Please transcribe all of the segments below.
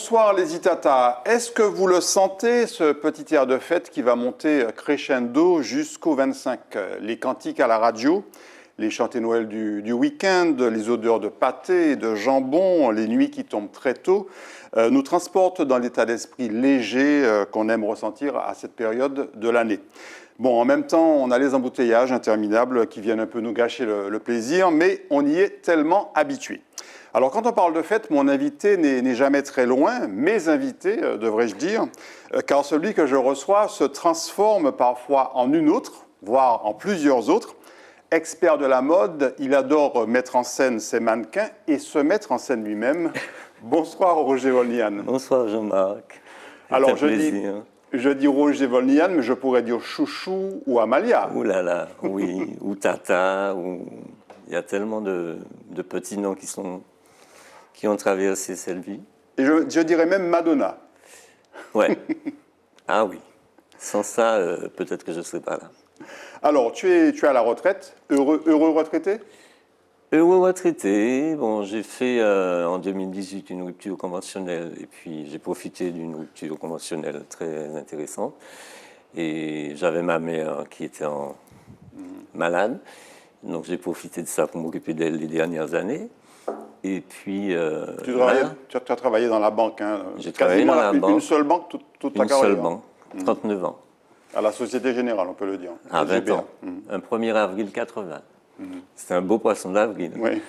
Bonsoir les Itata. Est-ce que vous le sentez, ce petit air de fête qui va monter crescendo jusqu'au 25? Les cantiques à la radio, les chantés Noël du week-end, les odeurs de pâté et de jambon, les nuits qui tombent très tôt, nous transportent dans l'état d'esprit léger qu'on aime ressentir à cette période de l'année. Bon, en même temps, on a les embouteillages interminables qui viennent un peu nous gâcher le plaisir, mais on y est tellement habitué. Alors, quand on parle de fête, mon invité n'est jamais très loin, mes invités, devrais-je dire, car celui que je reçois se transforme parfois en une autre, voire en plusieurs autres. Expert de la mode, il adore mettre en scène ses mannequins et se mettre en scène lui-même. Bonsoir Roger Volnian. Bonsoir Jean-Marc. Alors, je dis Roger Volnian, mais je pourrais dire Chouchou ou Amalia. Ouh là là, oui, ou Tata, ou... il y a tellement de petits noms qui ont traversé cette vie. Et je dirais même Madonna. Ouais. Ah oui. Sans ça, peut-être que je ne serais pas là. Alors, tu es à la retraite, heureux retraité? Heureux retraité. Bon, j'ai fait en 2018 une rupture conventionnelle et puis j'ai profité d'une rupture conventionnelle très intéressante. Et j'avais ma mère qui était malade, donc j'ai profité de ça pour m'occuper d'elle les dernières années. Et puis... tu as travaillé dans la banque, hein? J'ai travaillé dans la banque. Une seule banque toute ta carrière? Une seule banque, 39 ans. À la Société Générale, on peut le dire. À 20 ans, un 1er avril 80. C'était un beau poisson d'avril. Oui.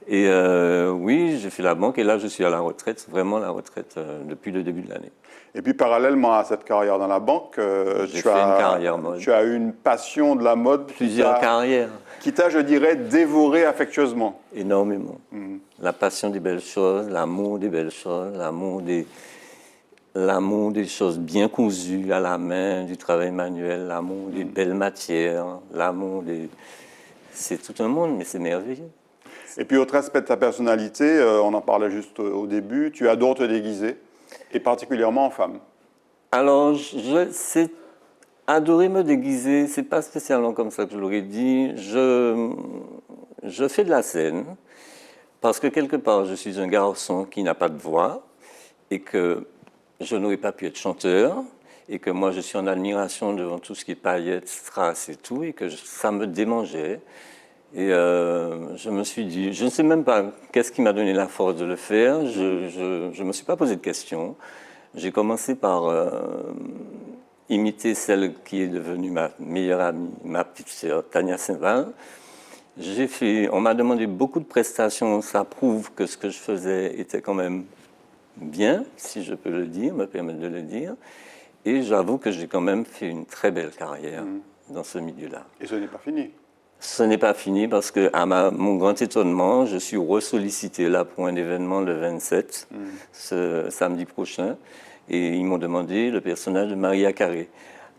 Et oui, j'ai fait la banque et là je suis à la retraite, vraiment la retraite depuis le début de l'année. Et puis parallèlement à cette carrière dans la banque, j'ai fait une carrière mode. Tu as eu une passion de la mode. Plusieurs carrières. Qui t'a, je dirais, dévoré affectueusement. Énormément. La passion des belles choses, l'amour des belles choses, l'amour des choses bien cousues à la main, du travail manuel, l'amour des belles matières, l'amour des... C'est tout un monde, mais c'est merveilleux. Et puis, autre aspect de ta personnalité, on en parlait juste au début, tu adores te déguiser, et particulièrement en femme. Alors, c'est adorer me déguiser, c'est pas spécialement comme ça que je l'aurais dit. Je fais de la scène, parce que quelque part, je suis un garçon qui n'a pas de voix, et que je n'aurais pas pu être chanteur, et que moi, je suis en admiration devant tout ce qui est paillettes, strass et tout, et que ça me démangeait. Et je me suis dit, je ne sais même pas qu'est-ce qui m'a donné la force de le faire, je ne me suis pas posé de questions. J'ai commencé par imiter celle qui est devenue ma meilleure amie, ma petite sœur, Tania Saint-Val. On m'a demandé beaucoup de prestations, ça prouve que ce que je faisais était quand même bien, si je peux le dire, me permettre de le dire. Et j'avoue que j'ai quand même fait une très belle carrière dans ce milieu-là. Et ce n'est pas fini? Ce n'est pas fini parce que, à mon grand étonnement, je suis ressollicité là pour un événement le 27, ce samedi prochain, et ils m'ont demandé le personnage de Maria Carré.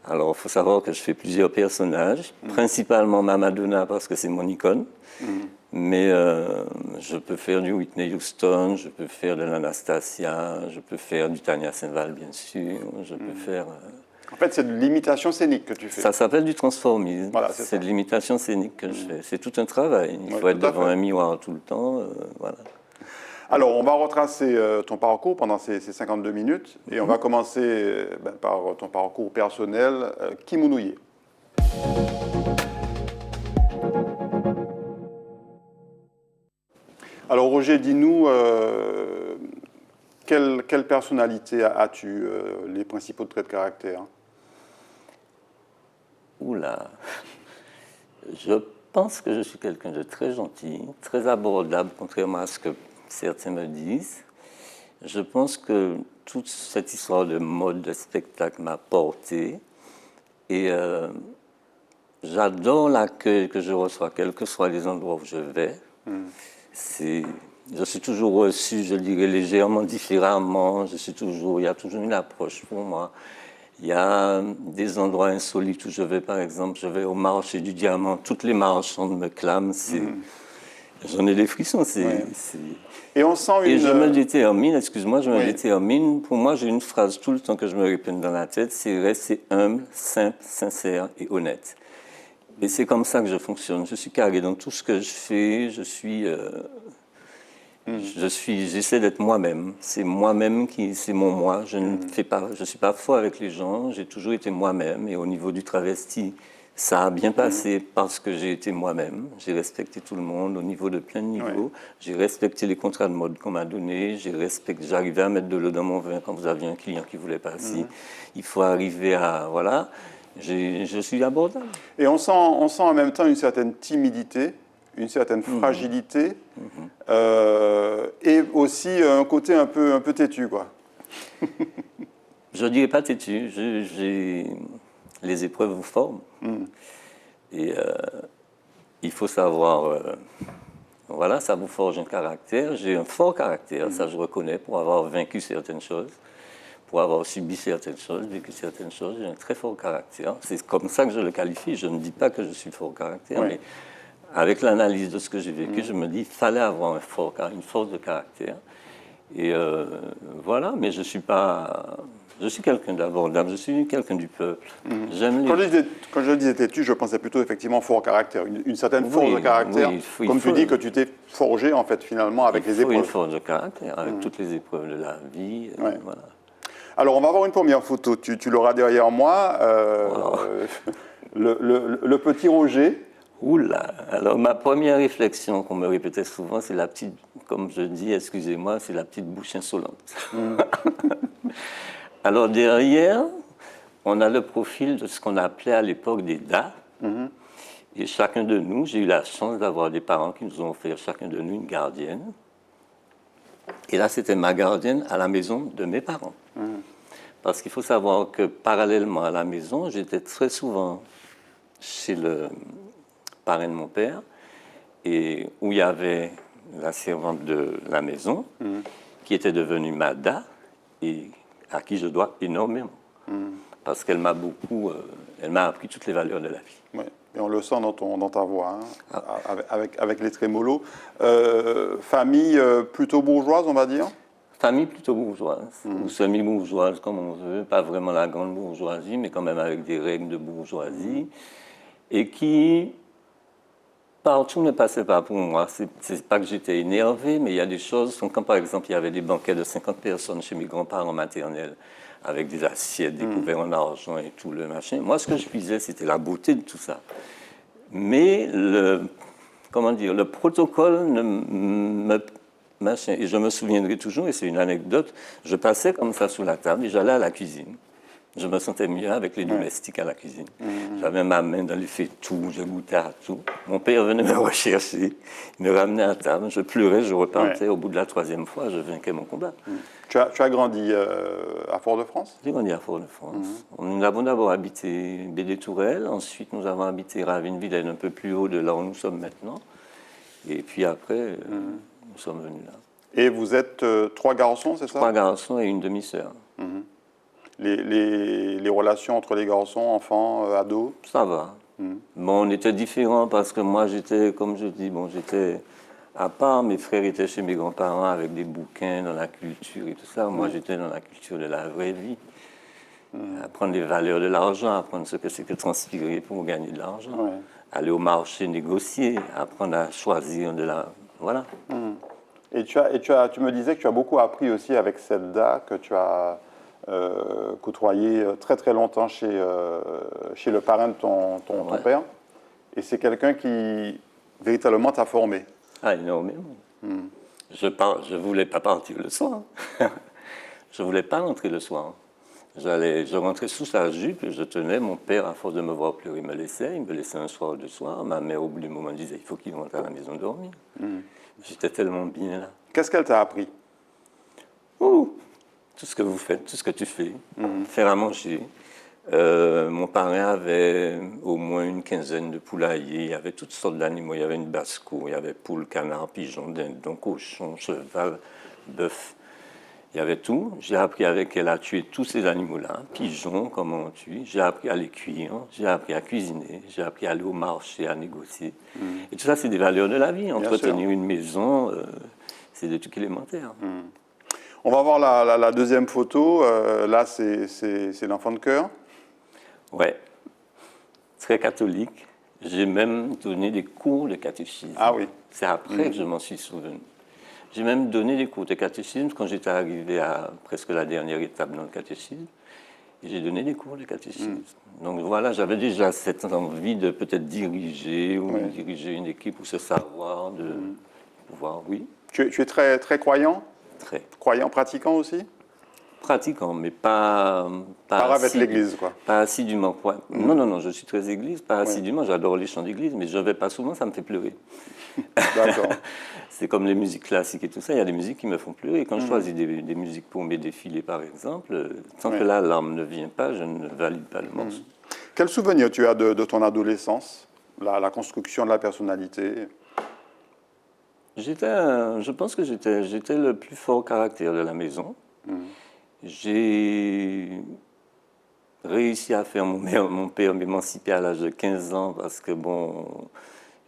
Alors, il faut savoir que je fais plusieurs personnages, principalement ma Madonna parce que c'est mon icône, mais je peux faire du Whitney Houston, je peux faire de l'Anastasia, je peux faire du Tania Saint-Val, bien sûr, je peux faire... En fait, c'est de l'imitation scénique que tu fais. Ça s'appelle du transformisme. Voilà, c'est de l'imitation scénique que je fais. C'est tout un travail. Il faut être devant un miroir tout le temps. Voilà. Alors, on va retracer ton parcours pendant ces 52 minutes. Et on va commencer par ton parcours personnel. Kimounouye. Alors, Roger, dis-nous, quelle personnalité as-tu, les principaux traits de caractère? Oula, je pense que je suis quelqu'un de très gentil, très abordable, contrairement à ce que certains me disent. Je pense que toute cette histoire de mode, de spectacle m'a porté. Et j'adore l'accueil que je reçois, quels que soient les endroits où je vais. Je suis toujours reçu, je dirais, légèrement différemment. Il y a toujours une approche pour moi. Il y a des endroits insolites où je vais, par exemple, je vais au marché du diamant. Toutes les marchandes me clament. J'en ai des frissons. Et on sent une... Et je me détermine, excuse-moi, je me détermine. Pour moi, j'ai une phrase tout le temps que je me répète dans la tête, c'est rester humble, simple, sincère et honnête. Et c'est comme ça que je fonctionne. Je suis carré dans tout ce que je fais. Je suis... J'essaie d'être moi-même. C'est moi-même c'est mon moi. Je suis pas faux avec les gens. J'ai toujours été moi-même. Et au niveau du travesti, ça a bien passé parce que j'ai été moi-même. J'ai respecté tout le monde au niveau de plein de niveaux. Ouais. J'ai respecté les contrats de mode qu'on m'a donnés. J'arrivais à mettre de l'eau dans mon vin quand vous aviez un client qui voulait pas ci. Il faut arriver à, voilà. Je suis abordable. Et on sent en même temps une certaine timidité, une certaine fragilité, et aussi un côté un peu têtu, quoi. Je ne dirais pas têtu. Les épreuves vous forment. Et il faut savoir, voilà, ça vous forge un caractère. J'ai un fort caractère, ça je reconnais, pour avoir vaincu certaines choses, pour avoir subi certaines choses, vécu certaines choses. J'ai un très fort caractère. C'est comme ça que je le qualifie. Je ne dis pas que je suis fort caractère, mais avec l'analyse de ce que j'ai vécu, je me dis qu'il fallait avoir une force de caractère. Et voilà, mais je suis pas... Je suis quelqu'un d'abordable, je suis quelqu'un du peuple. J'aime les... Quand je disais têtu, je pensais plutôt effectivement fort caractère, une certaine force de caractère, comme tu dis que tu t'es forgé en fait finalement avec les épreuves. Il faut une force de caractère, avec toutes les épreuves de la vie. Voilà. Alors on va voir une première photo, tu l'auras derrière moi, le petit Roger. Oula, alors ma première réflexion qu'on me répétait souvent, c'est la petite, comme je dis, excusez-moi, c'est la petite bouche insolente. Alors derrière, on a le profil de ce qu'on appelait à l'époque des DA. Et chacun de nous, j'ai eu la chance d'avoir des parents qui nous ont offert chacun de nous une gardienne. Et là, c'était ma gardienne à la maison de mes parents. Parce qu'il faut savoir que parallèlement à la maison, j'étais très souvent chez le parrain de mon père, et où il y avait la servante de la maison, qui était devenue Mada, et à qui je dois énormément. Parce qu'elle m'a beaucoup, elle m'a appris toutes les valeurs de la vie. Ouais. Et on le sent dans ta voix, hein, avec les trémolos. Famille plutôt bourgeoise, on va dire. Famille plutôt bourgeoise, ou semi-bourgeoise, comme on veut, pas vraiment la grande bourgeoisie, mais quand même avec des règles de bourgeoisie, et qui... Partout ne passait pas pour moi. C'est pas que j'étais énervé, mais il y a des choses, comme par exemple, il y avait des banquets de 50 personnes chez mes grands-parents maternels, avec des assiettes, des couverts en argent et tout le machin. Moi, ce que je puisais, c'était la beauté de tout ça. Mais le protocole machin, et je me souviendrai toujours, et c'est une anecdote, je passais comme ça sous la table et j'allais à la cuisine. Je me sentais mieux avec les domestiques à la cuisine. J'avais ma main dans les tout, je goûtais à tout. Mon père venait me rechercher, il me ramenait à table, je pleurais, je repartais. Au bout de la 3e fois, je vainquais mon combat. Tu as grandi à Fort-de-France ? J'ai grandi à Fort-de-France. Nous avons d'abord habité Bédé-Tourelle, ensuite nous avons habité Ravinville, un peu plus haut de là où nous sommes maintenant. Et puis après, nous sommes venus là. Et vous êtes 3 garçons, c'est ça ? 3 garçons et une demi-sœur. Les relations entre les garçons, enfants, ados ? Ça va. Bon, on était différents parce que moi, j'étais, comme je dis, j'étais à part. Mes frères étaient chez mes grands-parents avec des bouquins dans la culture et tout ça. Moi, j'étais dans la culture de la vraie vie. Apprendre les valeurs de l'argent, apprendre ce que c'est que transpirer pour gagner de l'argent. Aller au marché, négocier, apprendre à choisir de la... Voilà. Et tu me disais que tu as beaucoup appris aussi avec Zelda, que tu as... côtoyé très très longtemps chez le parrain de ton père. Et c'est quelqu'un qui véritablement t'a formé. Ah, énormément. Je ne voulais pas partir le soir. Je ne voulais pas rentrer le soir. Je rentrais sous sa jupe et je tenais. Mon père, à force de me voir pleurer, il me laissait un soir ou 2 soirs. Ma mère, au bout du moment, disait il faut qu'il rentre à la maison dormir. J'étais tellement bien là. Qu'est-ce qu'elle t'a appris ? Tout ce que vous faites, tout ce que tu fais, faire à manger. Mon parrain avait au moins une 15aine de poulaillers, il y avait toutes sortes d'animaux, il y avait une basse-cour, il y avait poules, canards, pigeons, dindons, cochons, cheval, bœuf, il y avait tout. J'ai appris avec elle à tuer tous ces animaux-là, pigeons, comment on tue, j'ai appris à les cuire, j'ai appris à cuisiner, j'ai appris à aller au marché, à négocier. Et tout ça, c'est des valeurs de la vie. Entretenir une maison, c'est des trucs élémentaires. On va voir la deuxième photo. Là, c'est l'enfant de cœur. Ouais, très catholique. J'ai même donné des cours de catéchisme. Ah oui. C'est après que je m'en suis souvenu. J'ai même donné des cours de catéchisme quand j'étais arrivé à presque la dernière étape dans le catéchisme. Et j'ai donné des cours de catéchisme. Donc voilà, j'avais déjà cette envie de peut-être diriger ou diriger une équipe ou ce savoir de pouvoir, oui. Tu es très, très croyant? Très Croyant, pratiquant aussi? pratiquant, mais pas Avec l'Église, quoi. pas assidûment. Non, non, non, je suis très église, pas Oui. assidûment. J'adore les chants d'église, mais je ne vais pas souvent, ça me fait pleurer. D'accord. C'est comme les musiques classiques et tout ça. Il y a des musiques qui me font pleurer. Quand je choisis des musiques pour mes défilés, par exemple, tant que la larme ne vient pas, je ne valide pas le morceau. Quel souvenir tu as de ton adolescence, la construction de la personnalité? Je pense que j'étais le plus fort caractère de la maison. J'ai réussi à faire mon père m'émanciper à l'âge de 15 ans parce que, bon,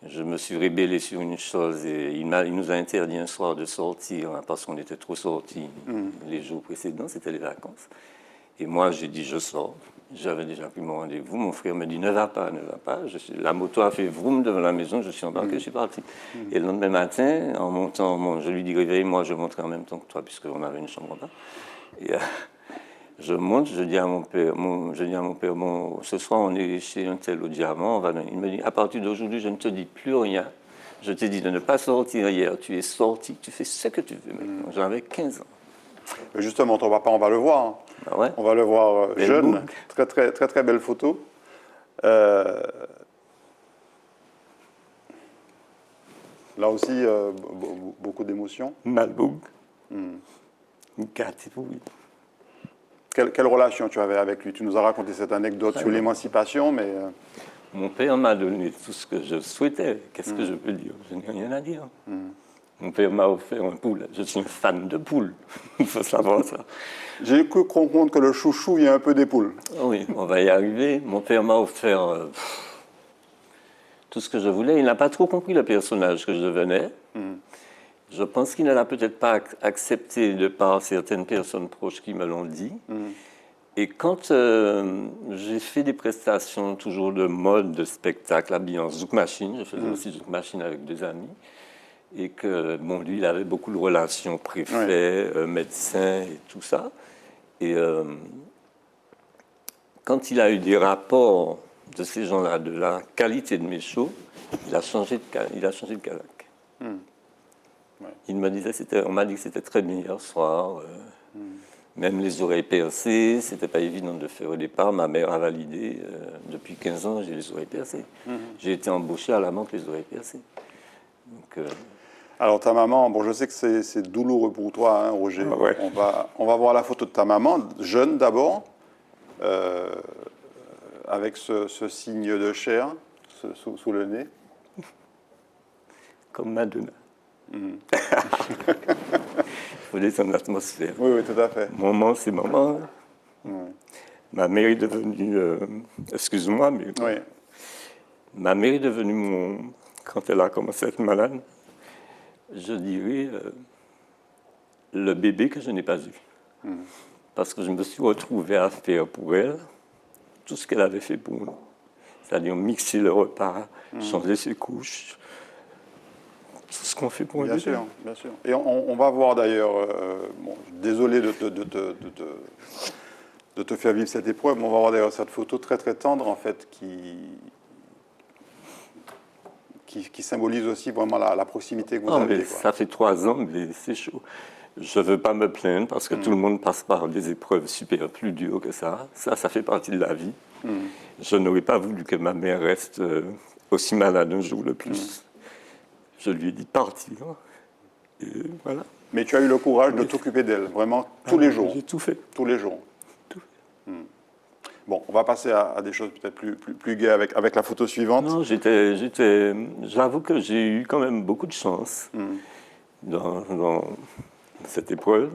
je me suis rébellé sur une chose et il nous a interdit un soir de sortir hein, parce qu'on était trop sortis les jours précédents, c'était les vacances. Et moi, j'ai dit, je sors. J'avais déjà pris mon rendez-vous. Mon frère me dit, ne va pas, ne va pas. La moto a fait vroom devant la maison, je suis embarqué, je suis parti. Et le lendemain matin, en montant, je lui dis, réveille-moi, je monterai en même temps que toi, puisqu'on avait une chambre là. Et je monte, je dis à mon père, bon, ce soir, on est chez un tel au Diamant. Il me dit, à partir d'aujourd'hui, je ne te dis plus rien. Je t'ai dit de ne pas sortir hier. Tu es sorti, tu fais ce que tu veux maintenant. J'avais 15 ans. Justement, ton papa, on va le voir. Hein. Ah ouais. On va le voir jeune. Très, très, très, très belle photo. Là aussi, beaucoup d'émotions. Malboug. Gâté, oui. Quelle relation tu avais avec lui? Tu nous as raconté cette anecdote sur l'émancipation, mais... Mon père m'a donné tout ce que je souhaitais. Qu'est-ce que je peux dire? Je n'ai rien à dire. Mon père m'a offert un poule. Je suis un fan de poules. Il faut savoir ça. J'ai cru comprendre que le chouchou vient un peu des poules. Oui, on va y arriver. Mon père m'a offert tout ce que je voulais. Il n'a pas trop compris le personnage que je devenais. Je pense qu'il ne l'a peut-être pas accepté de par certaines personnes proches qui me l'ont dit. Et quand j'ai fait des prestations toujours de mode, de spectacle, habillé en zouk machine, je faisais aussi zouk machine avec des amis, et que, bon, lui, il avait beaucoup de relations, préfet, médecin et tout ça. Et quand il a eu des rapports de ces gens-là, de la qualité de mes shows, il a changé de calac. Il me disait, on m'a dit que c'était très bien hier soir. Même les oreilles percées, c'était pas évident de faire au départ. Ma mère a validé. Depuis 15 ans, j'ai les oreilles percées. J'ai été embauché à la banque les oreilles percées. Donc, alors ta maman, bon, je sais que c'est douloureux pour toi, hein, Roger. Ah ouais. On va voir la photo de ta maman, jeune d'abord, avec ce signe de chair sous le nez. Comme Madonna. Il faut descendre l'atmosphère. Oui, oui, tout à fait. Maman, c'est maman. Ma mère est devenue... excuse-moi, mais... Oui. Ma mère est devenue quand elle a commencé à être malade, je dirais, le bébé que je n'ai pas eu. Parce que je me suis retrouvé à faire pour elle tout ce qu'elle avait fait pour nous. C'est-à-dire mixer le repas, changer ses couches, tout ce qu'on fait pour un bébé. Bien sûr, bien sûr. Et on va voir d'ailleurs, bon, désolé de te faire vivre cette épreuve, mais on va voir d'ailleurs cette photo très très tendre en fait qui symbolise aussi vraiment la proximité que vous avez. Mais ça fait 3 ans, mais c'est chaud. Je ne veux pas me plaindre parce que tout le monde passe par des épreuves super plus dures que ça. Ça fait partie de la vie. Je n'aurais pas voulu que ma mère reste aussi malade un jour de plus. Je lui ai dit de partir. Et voilà. Mais tu as eu le courage de t'occuper d'elle, vraiment tous les jours. J'ai tout fait. Tous les jours. Bon, on va passer à des choses peut-être plus gaies avec la photo suivante. Non, j'avoue que j'ai eu quand même beaucoup de chance dans cette épreuve.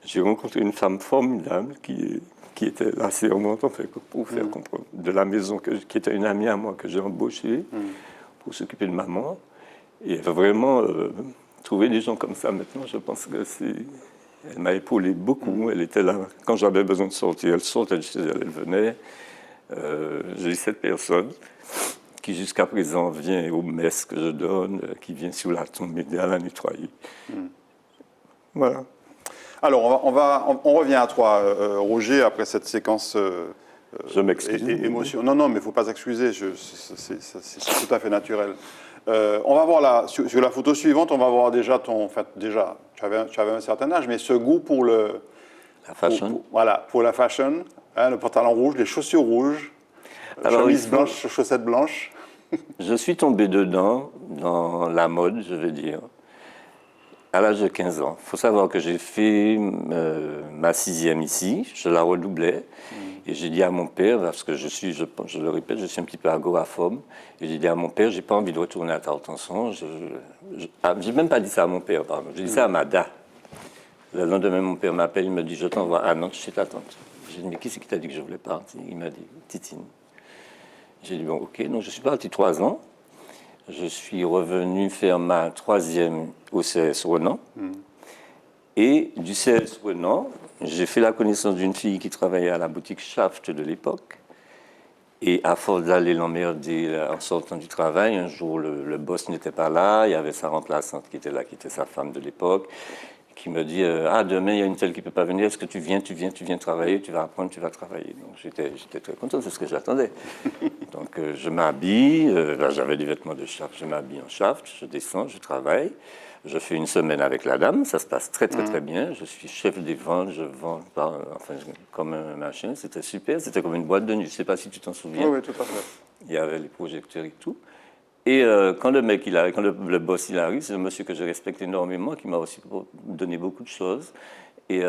J'ai rencontré une femme formidable qui était la servante en fait, pour faire comprendre, de la maison, qui était une amie à moi que j'ai embauchée pour s'occuper de maman. Et vraiment, trouver des gens comme ça maintenant, je pense que elle m'a épaulé beaucoup. Elle était là quand j'avais besoin de sortir. Elle sortait de chez elle, elle venait. J'ai cette personne qui jusqu'à présent vient aux messes que je donne, qui vient sur la tombe m'aider à la nettoyer. Voilà. Alors, on revient à toi, Roger, après cette séquence Je m'excuse. émotion. Non, non, mais il ne faut pas s'excuser, c'est tout à fait naturel. On va voir sur la photo suivante, on va voir déjà tu avais un certain âge, mais ce goût pour La fashion. pour la fashion, hein, le pantalon rouge, les chaussures rouges, Alors, chemise blanche, chaussettes blanches. je suis tombé dedans, dans la mode, je veux dire, à l'âge de 15 ans. Il faut savoir que j'ai fait ma 6e ici, je la redoublais, et j'ai dit à mon père, parce que je le répète, je suis un petit peu agoraphobe, et j'ai dit à mon père, j'ai pas envie de retourner à Tartanson. J'ai même pas dit ça à mon père, pardon, j'ai dit ça à ma da. Le lendemain, mon père m'appelle, il me dit, je t'envoie à Nantes chez ta tante. J'ai dit, mais qui c'est qui t'a dit que je voulais partir? Il m'a dit, Titine. J'ai dit, bon, ok, donc je suis parti 3 ans. Je suis revenu faire ma 3e au CS Renan. Et du CS Renan, j'ai fait la connaissance d'une fille qui travaillait à la boutique Shaft de l'époque. Et à force d'aller l'emmerder en sortant du travail, un jour le boss n'était pas là, il y avait sa remplaçante qui était là, qui était sa femme de l'époque, qui me dit ah, demain il y a une telle qui ne peut pas venir, est-ce que tu viens travailler, tu vas apprendre, tu vas travailler. Donc j'étais très content, c'est ce que j'attendais. Donc je m'habille, là j'avais des vêtements de Shaft, je m'habille en Shaft, je descends, je travaille. Je fais une semaine avec la dame, ça se passe très bien. Je suis chef des ventes, je vends comme un machin, c'était super, c'était comme une boîte de nuit. Je ne sais pas si tu t'en souviens. Oui, oui, tout à fait. Il y avait les projecteurs et tout. Et quand le mec il arrive, quand le boss il arrive, c'est un monsieur que je respecte énormément, qui m'a aussi donné beaucoup de choses. Et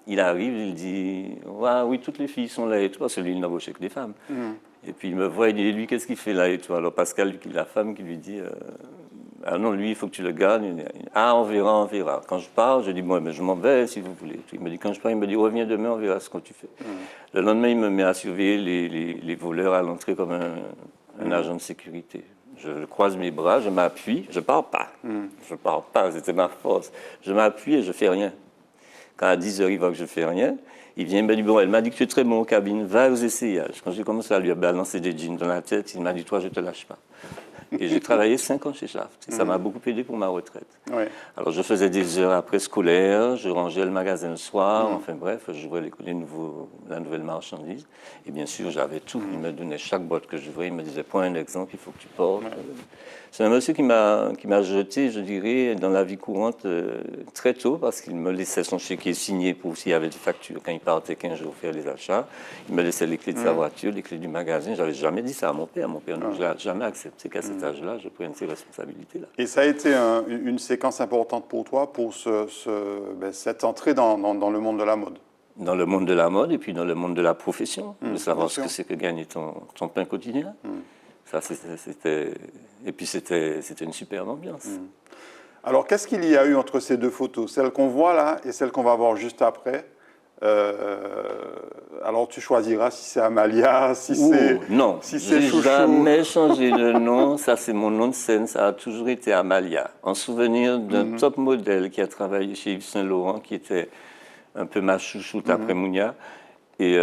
il arrive, il dit ah, oui, toutes les filles sont là et tout, parce que lui il n'embauchait que des femmes. Et puis il me voit, il dit lui, qu'est-ce qu'il fait là et tout. Alors Pascal, la femme, qui lui dit ah non, lui, il faut que tu le gardes. Ah, on verra, on verra. Quand je pars, je dis, bon, mais je m'en vais si vous voulez. Il me dit, quand je pars, il me dit, reviens demain, on verra ce que tu fais. Le lendemain, il me met à surveiller les voleurs à l'entrée comme un agent de sécurité. Je croise mes bras, je m'appuie, je pars pas. Je pars pas, c'était ma force. Je m'appuie et je fais rien. Quand à 10h, il voit que je fais rien, il vient, il me dit, bon, elle m'a dit que tu es très bon en cabine, va aux essayages. Quand j'ai commencé à lui balancer des jeans dans la tête, il m'a dit, toi, je te lâche pas. Et j'ai travaillé 5 ans chez Shaft. Et ça m'a beaucoup aidé pour ma retraite. Oui. Alors, je faisais des heures après scolaires, je rangeais le magasin le soir, enfin bref, j'ouvrais la nouvelle marchandise. Et bien sûr, j'avais tout. Il me donnait chaque boîte que je voyais, il me disait, prends un exemple, il faut que tu portes. C'est un monsieur qui m'a jeté, je dirais, dans la vie courante très tôt, parce qu'il me laissait son chéquier signé pour s'il y avait des factures. Quand il partait 15 jours faire les achats, il me laissait les clés de sa voiture, les clés du magasin. Je n'avais jamais dit ça à mon père. Mon père n'a jamais accepté qu'à cet âge-là, je prenne ces responsabilités-là. Et ça a été une séquence importante pour toi, pour cette entrée dans le monde de la mode. Dans le monde de la mode et puis dans le monde de la profession, de savoir ce que c'est que gagner ton pain quotidien. Ça, c'était... Et puis c'était une superbe ambiance. Alors, qu'est-ce qu'il y a eu entre ces deux photos, celle qu'on voit là et celle qu'on va voir juste après? Alors, tu choisiras si c'est Amalia, si c'est non, si c'est j'ai Chouchou. jamais changé de nom. Ça, c'est mon nom de scène. Ça a toujours été Amalia. En souvenir d'un top modèle qui a travaillé chez Yves Saint Laurent, qui était un peu ma chouchoute après Mounia. Et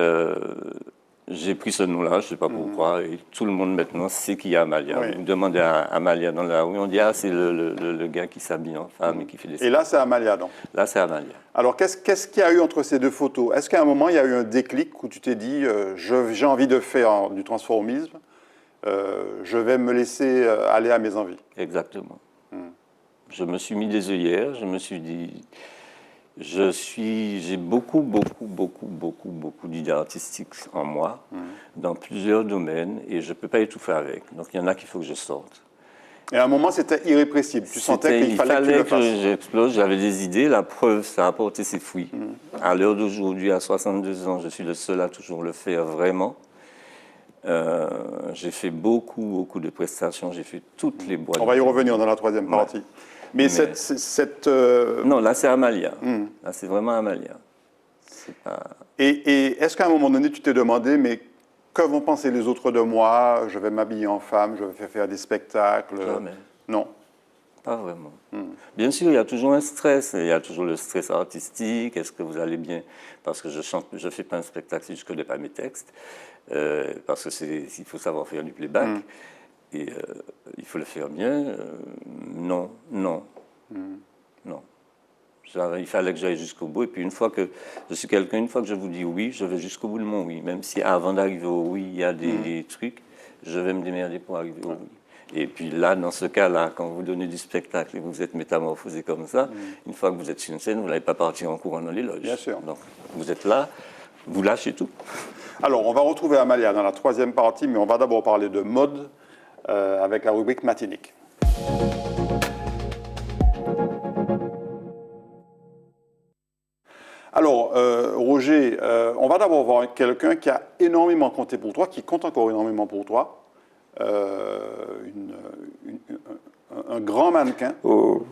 j'ai pris ce nom-là, je ne sais pas pourquoi, et tout le monde maintenant sait qu'il y a Amalia. Oui. Vous demandez à Amalia dans la rue, on dit ah, c'est le gars qui s'habille en femme et qui fait des... Et là, c'est Amalia, donc. Là, c'est Amalia. Alors, qu'est-ce qu'il y a eu entre ces deux photos? Est-ce qu'à un moment, il y a eu un déclic où tu t'es dit j'ai envie de faire du transformisme, je vais me laisser aller à mes envies? Exactement. Je me suis mis des œillères, je me suis dit... J'ai beaucoup d'idées artistiques en moi, dans plusieurs domaines, et je ne peux pas étouffer avec. Donc il y en a qu'il faut que je sorte. Et à un moment, c'était irrépressible. Tu sentais qu'il fallait que tu le fasses. J'explose, j'avais des idées, la preuve, ça a porté ses fruits. À l'heure d'aujourd'hui, à 62 ans, je suis le seul à toujours le faire vraiment. J'ai fait beaucoup de prestations, j'ai fait toutes les boîtes. On va y revenir dans la troisième partie. Mais non, là c'est Amalia. Là c'est vraiment Amalia. Pas... Et est-ce qu'à un moment donné, tu t'es demandé, mais que vont penser les autres de moi? Je vais m'habiller en femme, je vais faire des spectacles. Jamais. Non. Pas vraiment. Bien sûr, il y a toujours un stress. Il y a toujours le stress artistique. Est-ce que vous allez bien? Parce que je fais pas un spectacle si je ne connais pas mes textes. Parce qu'il faut savoir faire du playback. Et il faut le faire bien. Non. Il fallait que j'aille jusqu'au bout. Et puis une fois que je vous dis oui, je vais jusqu'au bout de mon oui. Même si avant d'arriver au oui, il y a des trucs, je vais me démerder pour arriver au oui. Et puis là, dans ce cas-là, quand vous donnez du spectacle et vous êtes métamorphosé comme ça, une fois que vous êtes sur une scène, vous n'allez pas partir en courant dans les loges. Bien sûr. Donc vous êtes là, vous lâchez tout. Alors, on va retrouver Amalia dans la troisième partie, mais on va d'abord parler de mode avec la rubrique Matinique. Alors, Roger, on va d'abord voir quelqu'un qui a énormément compté pour toi, qui compte encore énormément pour toi. Un grand mannequin. Oh,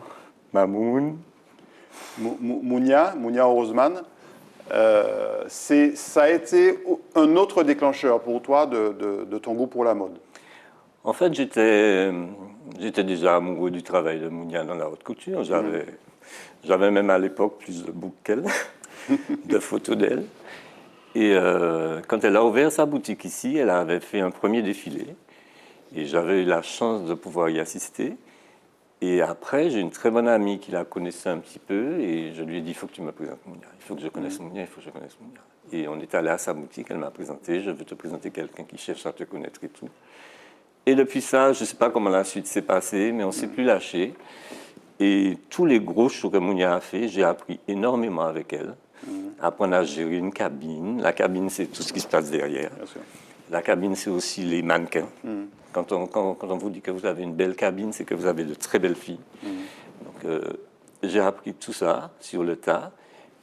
Mamoun. Mounia Orozman. Ça a été un autre déclencheur pour toi de ton goût pour la mode. En fait, j'étais déjà amoureux du travail de Mounia dans la haute couture. J'avais même à l'époque plus de boucles qu'elle, de photos d'elle. Et quand elle a ouvert sa boutique ici, elle avait fait un premier défilé. Et j'avais eu la chance de pouvoir y assister. Et après, j'ai une très bonne amie qui la connaissait un petit peu. Et je lui ai dit, il faut que tu me présentes Mounia. Il faut que je connaisse Mounia, il faut que je connaisse Mounia. Et on est allé à sa boutique, elle m'a présenté. Je veux te présenter quelqu'un qui cherche à te connaître et tout. Et depuis ça, je ne sais pas comment la suite s'est passée, mais on ne s'est plus lâché. Et tous les gros shows que Mounia a fait, j'ai appris énormément avec elle. Apprendre à gérer une cabine. La cabine, c'est tout ce qui se passe derrière. Bien sûr. La cabine, c'est aussi les mannequins. Quand on vous dit que vous avez une belle cabine, c'est que vous avez de très belles filles. Donc, j'ai appris tout ça sur le tas.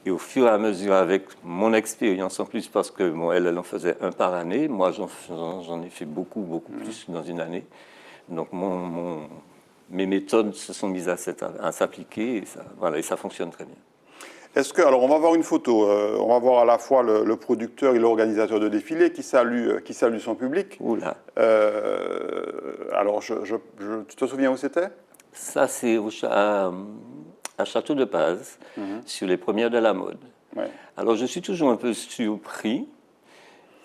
Et au fur et à mesure, avec mon expérience en plus, parce que bon, elle en faisait un par année, moi j'en ai fait beaucoup plus dans une année. Donc mes méthodes se sont mises à s'appliquer et ça fonctionne très bien. Alors on va voir une photo, on va voir à la fois le producteur et l'organisateur de défilé qui salue son public. Oula. Alors tu te souviens où c'était? Ça c'est à Château de Paz, sur les premières de la mode. Ouais. Alors je suis toujours un peu surpris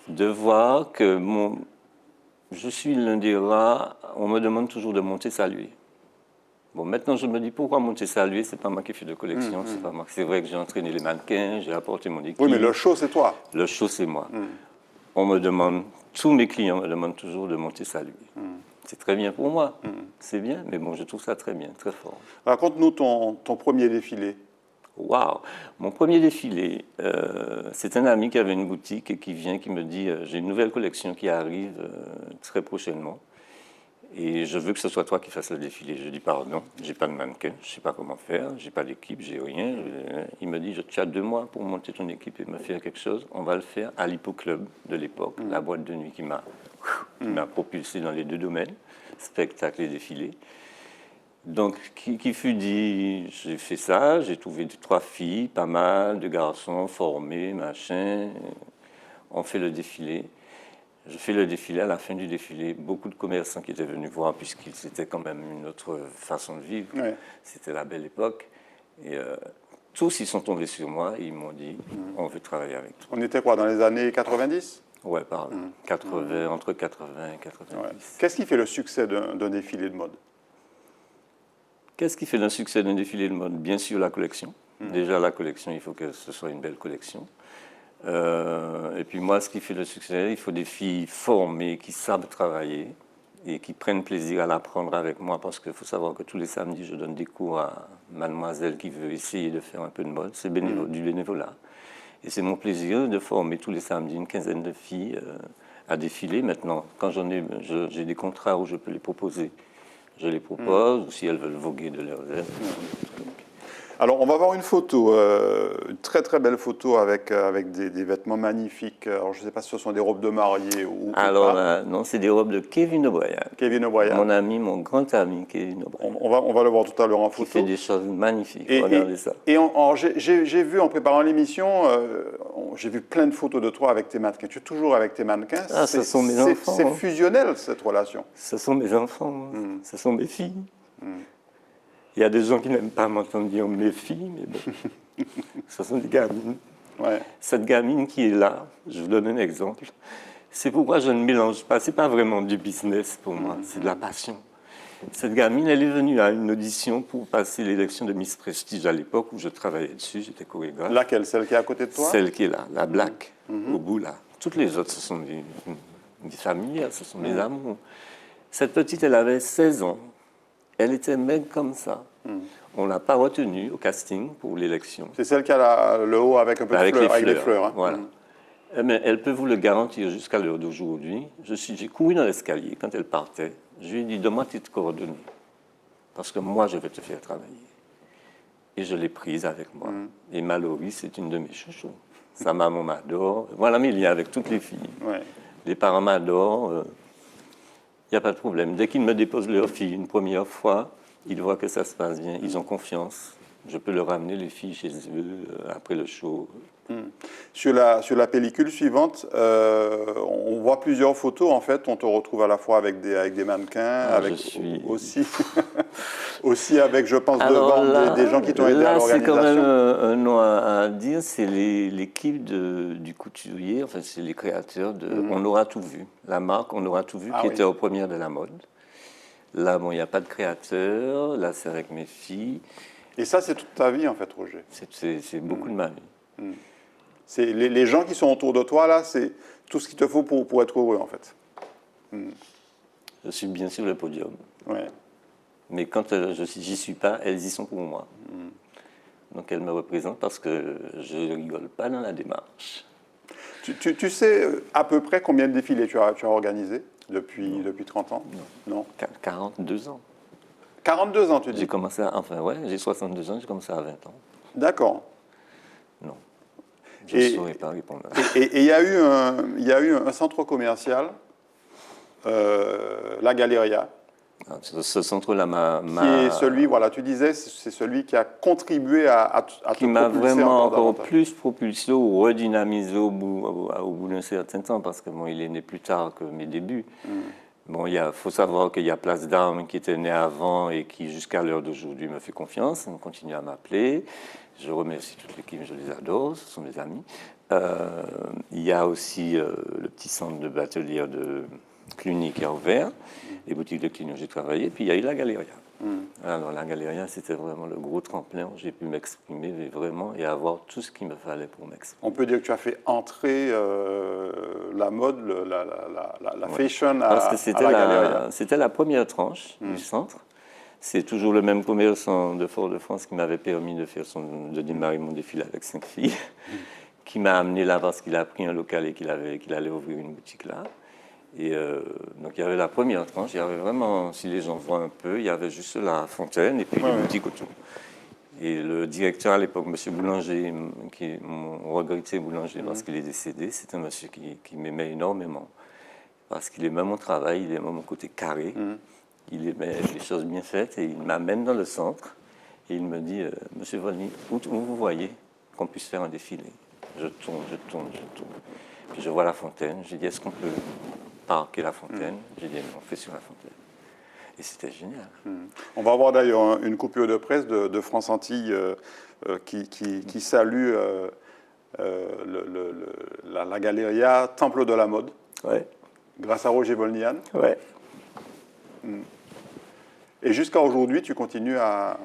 de voir que je suis l'un des rares, on me demande toujours de monter saluer. Bon, maintenant je me dis pourquoi monter saluer, c'est pas moi qui fais de collection, c'est pas moi. C'est vrai que j'ai entraîné les mannequins, j'ai apporté mon équipe. Oui, mais le show c'est toi. Le show c'est moi. On me demande, tous mes clients me demandent toujours de monter saluer. C'est très bien pour moi, c'est bien, mais bon, je trouve ça très bien, très fort. Raconte-nous ton premier défilé. Waouh! Mon premier défilé, c'est un ami qui avait une boutique et qui me dit j'ai une nouvelle collection qui arrive très prochainement et je veux que ce soit toi qui fasses le défilé. Je dis pardon, j'ai pas de mannequin, je sais pas comment faire, j'ai pas d'équipe, j'ai rien. Il me dit tu as 2 mois pour monter ton équipe et me faire quelque chose. On va le faire à l'Hippo Club de l'époque, la boîte de nuit qui m'a propulsé dans les 2 domaines, spectacle et défilé. Donc, qui fut dit, j'ai fait ça, j'ai trouvé 3 filles, pas mal de garçons formés, machin. On fait le défilé. Je fais le défilé. À la fin du défilé, beaucoup de commerçants qui étaient venus voir, puisqu'ils c'était quand même une autre façon de vivre. Ouais. C'était la belle époque. Et tous, ils sont tombés sur moi et ils m'ont dit, on veut travailler avec toi. On était quoi, dans les années 90? Ouais, par là. 80, entre 80 et 90. Ouais. Qu'est-ce qui fait le succès d'un défilé de mode? Qu'est-ce qui fait le succès d'un défilé de mode? Bien sûr, la collection. Déjà, la collection, il faut que ce soit une belle collection. Et puis moi, ce qui fait le succès, il faut des filles formées, qui savent travailler et qui prennent plaisir à l'apprendre avec moi, parce qu'il faut savoir que tous les samedis, je donne des cours à mademoiselle qui veut essayer de faire un peu de mode. C'est du bénévolat. Et c'est mon plaisir de former tous les samedis une quinzaine de filles à défiler. Maintenant, quand j'ai des contrats où je peux les proposer, je les propose, ou si elles veulent voguer de leurs ailes. Alors, on va voir une photo, une très très belle photo avec des vêtements magnifiques. Alors, je ne sais pas si ce sont des robes de mariée ou alors, pas. Non, c'est des robes de Kevin O'Brien. Kevin O'Brien. Mon ami, mon grand ami, Kevin O'Brien. On va le voir tout à l'heure en photo. Il fait des choses magnifiques, regardez ça. Et j'ai vu, en préparant l'émission, j'ai vu plein de photos de toi avec tes mannequins. Tu es toujours avec tes mannequins. Ah, ce sont mes enfants. C'est fusionnel, cette relation. Ce sont mes enfants, ce sont mes filles. Il y a des gens qui n'aiment pas m'entendre dire mes filles, mais bon, ce sont des gamines. Ouais. Cette gamine qui est là, je vous donne un exemple, c'est pourquoi je ne mélange pas, c'est pas vraiment du business pour moi, c'est de la passion. Cette gamine, elle est venue à une audition pour passer l'élection de Miss Prestige à l'époque où je travaillais dessus, j'étais chorégraphe. Laquelle? Celle qui est à côté de toi? Celle qui est là, la black, au bout là. Toutes les autres, ce sont des familières, ce sont des amours. Cette petite, elle avait 16 ans. Elle était même comme ça. On ne l'a pas retenue au casting pour l'élection. C'est celle qui a le haut avec un peu de fleurs, avec des fleurs. Hein. Voilà. Mais elle peut vous le garantir jusqu'à l'heure d'aujourd'hui. J'ai couru dans l'escalier quand elle partait. Je lui ai dit, donne-moi tes coordonnées. Parce que moi, je vais te faire travailler. Et je l'ai prise avec moi. Et Mallory, c'est une de mes chouchous. Sa maman m'adore. Voilà mes liens avec toutes les filles. Ouais. Les parents m'adorent. Il n'y a pas de problème. Dès qu'ils me déposent leur fille une première fois, ils voient que ça se passe bien. Ils ont confiance. Je peux leur ramener les filles chez eux après le show. Sur la pellicule suivante, on voit plusieurs photos. En fait, on te retrouve à la fois avec des mannequins, avec aussi avec, je pense, Alors devant là, des gens qui t'ont aidé à l'organisation. C'est quand même un nom à dire. C'est l'équipe du couturier. Enfin, c'est les créateurs de On aura tout vu. La marque On aura tout vu, qui était aux premières de la mode. Là, bon, il n'y a pas de créateur. Là, c'est avec mes filles. Et ça, c'est toute ta vie, en fait, Roger. C'est beaucoup de ma vie. C'est les gens qui sont autour de toi, là, c'est tout ce qu'il te faut pour être heureux, en fait. Je suis bien sur le podium. Ouais. Mais quand j'y suis pas, elles y sont pour moi. Donc elles me représentent parce que je ne rigole pas dans la démarche. Tu sais à peu près combien de défilés tu as organisé depuis 30 ans? Non. 42 ans. 42 ans, tu dis? J'ai commencé j'ai 62 ans, j'ai commencé à 20 ans. D'accord. Non. Je ne saurais pas répondre. Et il y a eu un centre commercial, la Galeria. Ce centre-là qui est celui, voilà, tu disais, c'est celui qui a contribué à te propulser qui m'a vraiment encore davantage. plus propulsé ou redynamisé au bout d'un certain temps, parce que bon, il est né plus tard que mes débuts. Bon, faut savoir qu'il y a Place d'Armes qui était né avant et qui, jusqu'à l'heure d'aujourd'hui, me fait confiance. On continue à m'appeler. Je remercie toute l'équipe, je les adore, ce sont des amis. Il y a aussi le petit centre de batelière de Cluny qui a ouvert, les boutiques de Cluny où j'ai travaillé, puis il y a eu la Galeria. Alors la Galeria, c'était vraiment le gros tremplin où j'ai pu m'exprimer vraiment et avoir tout ce qu'il me fallait pour m'exprimer. On peut dire que tu as fait entrer la mode, la fashion Parce que à la Galeria. c'était la première tranche du centre. C'est toujours le même commerçant de Fort-de-France qui m'avait permis de démarrer mon défilé avec 5 filles, qui m'a amené là parce qu'il a pris un local et qu'il allait ouvrir une boutique là. Et donc il y avait la première tranche, il y avait vraiment, si les gens voient un peu, il y avait juste la fontaine et puis les boutiques autour. Et le directeur à l'époque, M. Boulanger, qui est mon regretté Boulanger parce qu'il est décédé, c'est un monsieur qui m'aimait énormément. Parce qu'il aimait mon travail, il aimait mon côté carré, il aimait les choses bien faites et il m'amène dans le centre et il me dit « Monsieur Volny, où vous voyez qu'on puisse faire un défilé ?» Je tourne. Puis je vois la fontaine, j'ai dit « Est-ce qu'on peut parquer la fontaine ?» J'ai dit « On fait sur la fontaine. » Et c'était génial. On va avoir d'ailleurs une coupure de presse de France Antilles qui salue la Galeria Temple de la mode, grâce à Roger Volnian. Ouais. Et jusqu'à aujourd'hui, tu continues à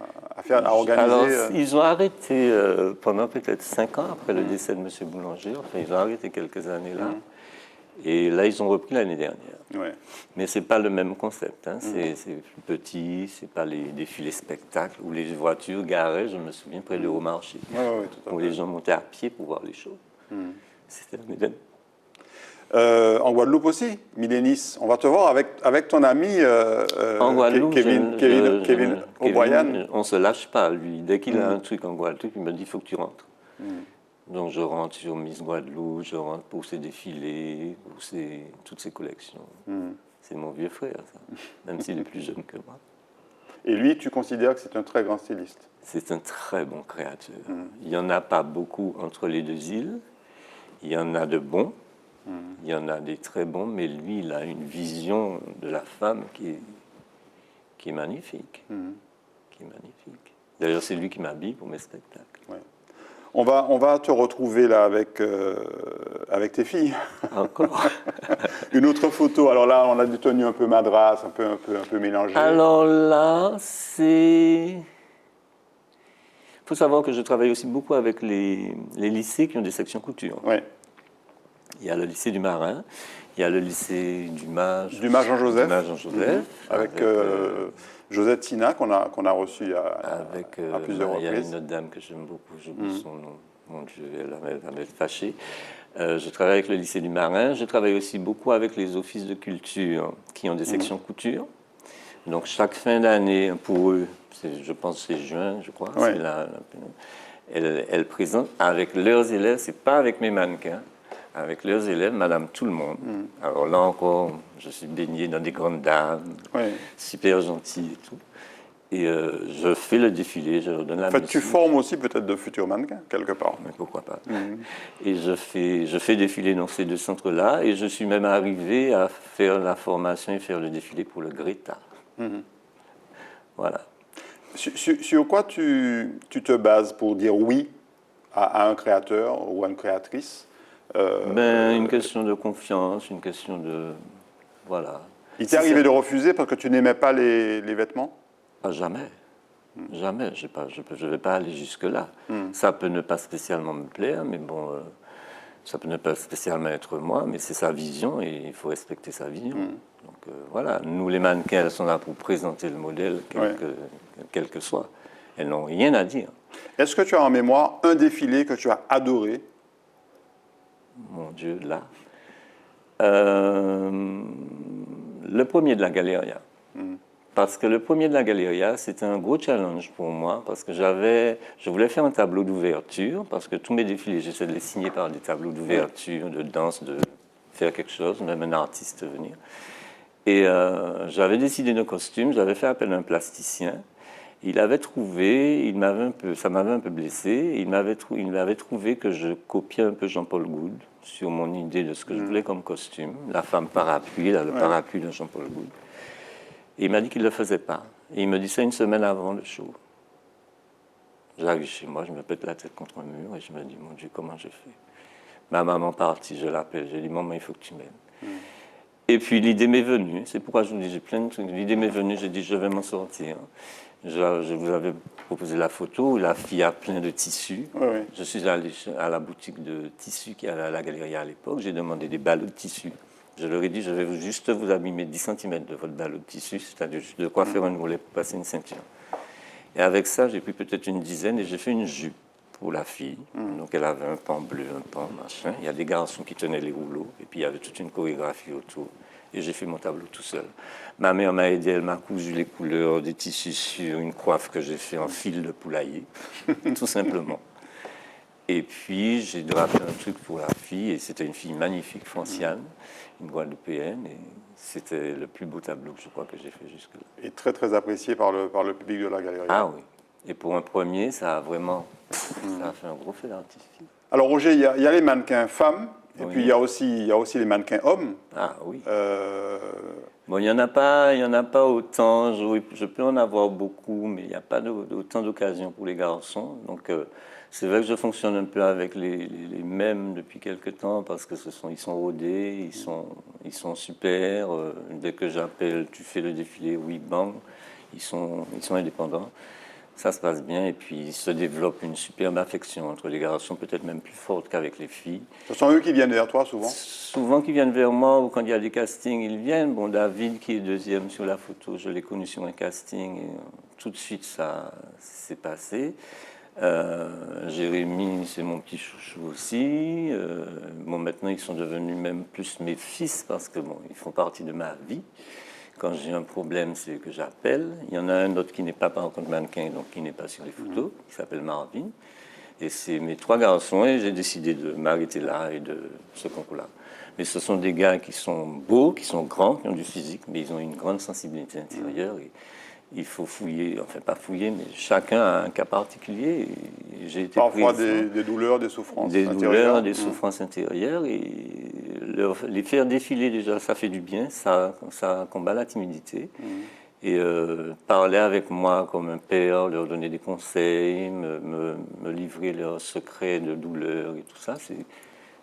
organiser... Alors, ils ont arrêté pendant peut-être 5 ans après le décès de M. Boulanger. Enfin, ils ont arrêté quelques années là. Et là, ils ont repris l'année dernière. Ouais. Mais ce n'est pas le même concept. Hein. C'est plus petit, ce n'est pas les défilés spectacles où les voitures garaient, je me souviens, près du haut marché, où les gens montaient à pied pour voir les shows. C'était un événement. En Guadeloupe aussi, Millénis. On va te voir avec ton ami en Guadeloupe, Kevin O'Brien. On ne se lâche pas, lui. Dès qu'il a un truc en Guadeloupe, il me dit « il faut que tu rentres ». Donc je rentre sur Miss Guadeloupe, je rentre pour ses défilés, pour toutes ses collections. C'est mon vieux frère, ça, même s'il est plus jeune que moi. Et lui, tu considères que c'est un très grand styliste? C'est un très bon créateur. Il n'y en a pas beaucoup entre les deux îles. Il y en a de bons, il y en a des très bons, mais lui, il a une vision de la femme qui est magnifique. Qui est magnifique. D'ailleurs, c'est lui qui m'habille pour mes spectacles. Ouais. On va te retrouver là avec tes filles. Encore. Une autre photo, alors là, on a des tenues un peu madras, un peu mélangées. Alors là, c'est... Il faut savoir que je travaille aussi beaucoup avec les lycées qui ont des sections couture. Oui. Il y a le lycée du Marin, il y a le lycée du Mage. Du Mage Jean-Joseph. Avec Josette Sina, qu'on a reçu à plusieurs il y a reprises. une autre dame que j'aime beaucoup, j'oublie son nom. Mon Dieu, elle va m'être fâchée. Je travaille avec le lycée du Marin. Je travaille aussi beaucoup avec les offices de culture qui ont des sections couture. Donc, chaque fin d'année, pour eux, je pense que c'est juin, je crois, Ouais. elles présentent avec leurs élèves, c'est pas avec mes mannequins, avec leurs élèves, Madame Tout-le-Monde. Alors là encore, je suis baigné dans des grandes dames, super gentilles et tout. Et je fais le défilé, je leur donne la musique. Tu formes aussi peut-être de futurs mannequins, quelque part. Mais pourquoi pas. Et je fais défiler dans ces deux centres-là, et je suis même arrivé à faire la formation et faire le défilé pour le Greta. Voilà. Sur quoi tu te bases pour dire oui à un créateur ou à une créatrice? Une question de confiance, une question de... Voilà. Il t'est arrivé de refuser parce que tu n'aimais pas les vêtements? Jamais. Jamais. Je ne vais pas aller jusque-là. Ça peut ne pas spécialement me plaire, mais bon, ça peut ne pas spécialement être moi, mais c'est sa vision et il faut respecter sa vision. Donc voilà, nous les mannequins, elles sont là pour présenter le modèle, quel que soit. Elles n'ont rien à dire. Est-ce que tu as en mémoire un défilé que tu as adoré? Mon Dieu, là. Le premier de la Galeria. Parce que le premier de la Galeria, c'était un gros challenge pour moi, parce que je voulais faire un tableau d'ouverture, parce que tous mes défilés, j'essaie de les signer par des tableaux d'ouverture, de danse, de faire quelque chose, même un artiste venir. Et j'avais décidé de costume, j'avais fait appel à un plasticien. Il avait trouvé, ça m'avait un peu blessé, il m'avait trouvé que je copiais un peu Jean-Paul Goud sur mon idée de ce que je voulais comme costume, la femme parapluie, le parapluie de Jean-Paul Goud. Et il m'a dit qu'il ne le faisait pas. Et il me dit ça une semaine avant le show. J'arrive chez moi, je me pète la tête contre un mur et je me dis, mon Dieu, comment je fais? Ma maman partie, je l'appelle, je lui dis, maman, il faut que tu m'aides. Et puis l'idée m'est venue, c'est pourquoi je vous dis, j'ai plein de trucs. L'idée m'est venue, j'ai dit, je vais m'en sortir. Je vous avais proposé la photo où la fille a plein de tissus. Je suis allé à la boutique de tissus qui est à la galerie à l'époque, j'ai demandé des ballots de tissus. Je leur ai dit, je vais juste vous abîmer 10 cm de votre ballot de tissu, c'est-à-dire de quoi faire un oulet pour passer une ceinture. Et avec ça, j'ai pris peut-être une dizaine et j'ai fait une jupe pour la fille. Donc elle avait un pan bleu, un pan machin. Il y a des garçons qui tenaient les rouleaux et puis il y avait toute une chorégraphie autour. Et j'ai fait mon tableau tout seul. Ma mère m'a aidé, elle m'a cousu les couleurs des tissus sur une coiffe que j'ai fait en fil de poulailler, tout simplement. Et puis, j'ai drapé un truc pour la fille, et c'était une fille magnifique, Franciane, une Guadeloupéenne, et c'était le plus beau tableau, je crois, que j'ai fait jusque-là. Et très, très apprécié par le public de la galerie. Ah oui. Et pour un premier, ça a vraiment... ça a fait un gros feu d'artifice. Alors, Roger, il y a les mannequins femmes, et puis il y a aussi les mannequins hommes. Ah oui. Bon, il y en a pas autant. Je peux en avoir beaucoup, mais il n'y a pas autant d'occasions pour les garçons. Donc, c'est vrai que je fonctionne un peu avec les mêmes depuis quelque temps parce que ils sont rodés, ils sont super. Dès que j'appelle, tu fais le défilé, oui, bang. Ils sont indépendants. Ça se passe bien et puis il se développe une superbe affection entre les garçons, peut-être même plus forte qu'avec les filles. Ce sont eux qui viennent vers toi souvent? Souvent qui viennent vers moi ou quand il y a des castings, ils viennent. Bon, David qui est deuxième sur la photo, je l'ai connu sur un casting et tout de suite ça s'est passé. Jérémy, c'est mon petit chouchou aussi. Bon, maintenant ils sont devenus même plus mes fils parce que bon, ils font partie de ma vie. Quand j'ai un problème, c'est que j'appelle. Il y en a un autre qui n'est pas par contre mannequin, donc qui n'est pas sur les photos, qui s'appelle Marvin. Et c'est mes 3 garçons et j'ai décidé de m'arrêter là et de ce concours-là. Mais ce sont des gars qui sont beaux, qui sont grands, qui ont du physique, mais ils ont une grande sensibilité intérieure. Et il faut fouiller, enfin pas fouiller, mais chacun a un cas particulier. Et j'ai été parfois des douleurs, des souffrances intérieures. Des douleurs, des souffrances intérieures. Et les faire défiler déjà, ça fait du bien, ça combat la timidité. Et parler avec moi comme un père, leur donner des conseils, me livrer leurs secrets de douleur et tout ça,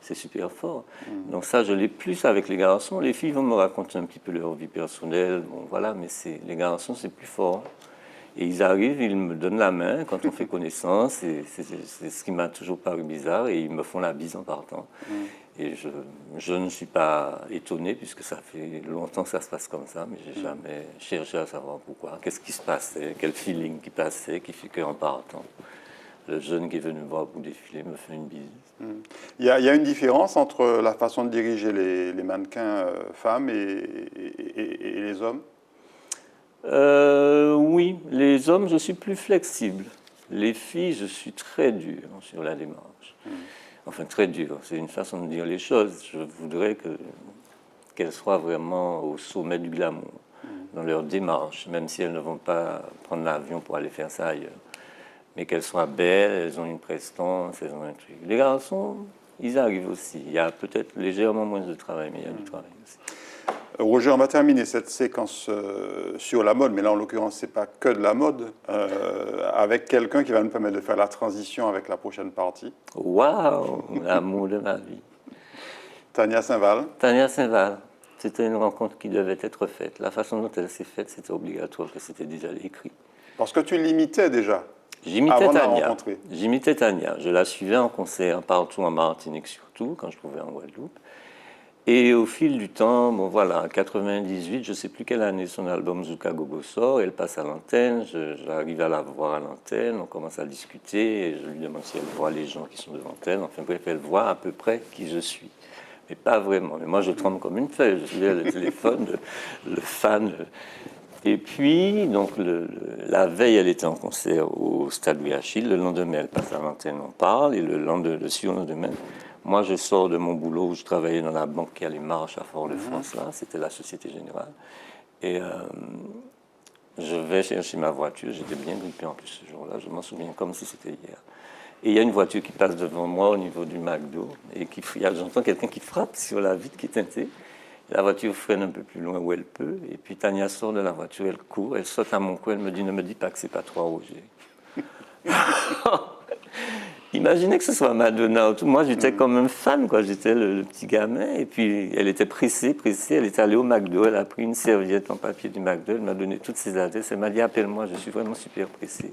c'est super fort. Donc ça, je l'ai plus avec les garçons. Les filles vont me raconter un petit peu leur vie personnelle, bon voilà, mais les garçons, c'est plus fort. Et ils arrivent, ils me donnent la main quand on fait connaissance, et c'est ce qui m'a toujours paru bizarre, et ils me font la bise en partant. Et je ne suis pas étonné, puisque ça fait longtemps que ça se passe comme ça, mais j'ai jamais cherché à savoir pourquoi. Qu'est-ce qui se passait, quel feeling qui passait, qui fait qu'en partant, le jeune qui est venu me voir pour défiler me fait une bise. Il y a une différence entre la façon de diriger les mannequins femmes et les hommes? Oui, les hommes, je suis plus flexible. Les filles, je suis très dur sur la démarche. Enfin, très dur, c'est une façon de dire les choses. Je voudrais qu'elles soient vraiment au sommet du glamour dans leur démarche, même si elles ne vont pas prendre l'avion pour aller faire ça ailleurs. Mais qu'elles soient belles, elles ont une prestance, elles ont un truc. Les garçons, ils arrivent aussi. Il y a peut-être légèrement moins de travail, mais il y a du travail aussi. Roger, on va terminer cette séquence sur la mode, mais là en l'occurrence c'est pas que de la mode, avec quelqu'un qui va nous permettre de faire la transition avec la prochaine partie. Waouh, l'amour de ma vie. Tania Saint-Val. Tania Saint-Val, c'était une rencontre qui devait être faite. La façon dont elle s'est faite, c'était obligatoire que c'était déjà écrit. Parce que tu l'imitais déjà. J'imitais avant de la Tania. rencontrer. J'imitais Tania. Je la suivais en concert partout en Martinique surtout, quand je trouvais en Guadeloupe. Et au fil du temps, bon voilà, en 98, je ne sais plus quelle année son album Zouka Gogo sort, elle passe à l'antenne, j'arrive à la voir à l'antenne, on commence à discuter, et je lui demande si elle voit les gens qui sont devant elle, enfin bref, elle voit à peu près qui je suis. Mais pas vraiment, mais moi je tremble comme une feuille, je suis là, le téléphone, le fan. Et puis, donc, la veille, elle était en concert au Stade Louis Achille, le lendemain, elle passe à l'antenne, on parle, et le surlendemain, moi, je sors de mon boulot où je travaillais dans la banque qui a les marches à Fort-de-France, là, c'était la Société Générale. Et je vais chercher ma voiture, j'étais bien grippé en plus ce jour-là, je m'en souviens comme si c'était hier. Et il y a une voiture qui passe devant moi au niveau du McDo, et j'entends quelqu'un qui frappe sur la vitre qui est teintée. La voiture freine un peu plus loin où elle peut, et puis Tania sort de la voiture, elle court, elle saute à mon cou, elle me dit « Ne me dis pas que c'est pas toi, Roger. » Imaginez que ce soit Madonna. Moi, j'étais comme un fan, quoi. J'étais le petit gamin. Et puis, elle était pressée. Elle est allée au McDo. Elle a pris une serviette en papier du McDo. Elle m'a donné toutes ses adresses. Elle m'a dit, appelle-moi, je suis vraiment super pressée.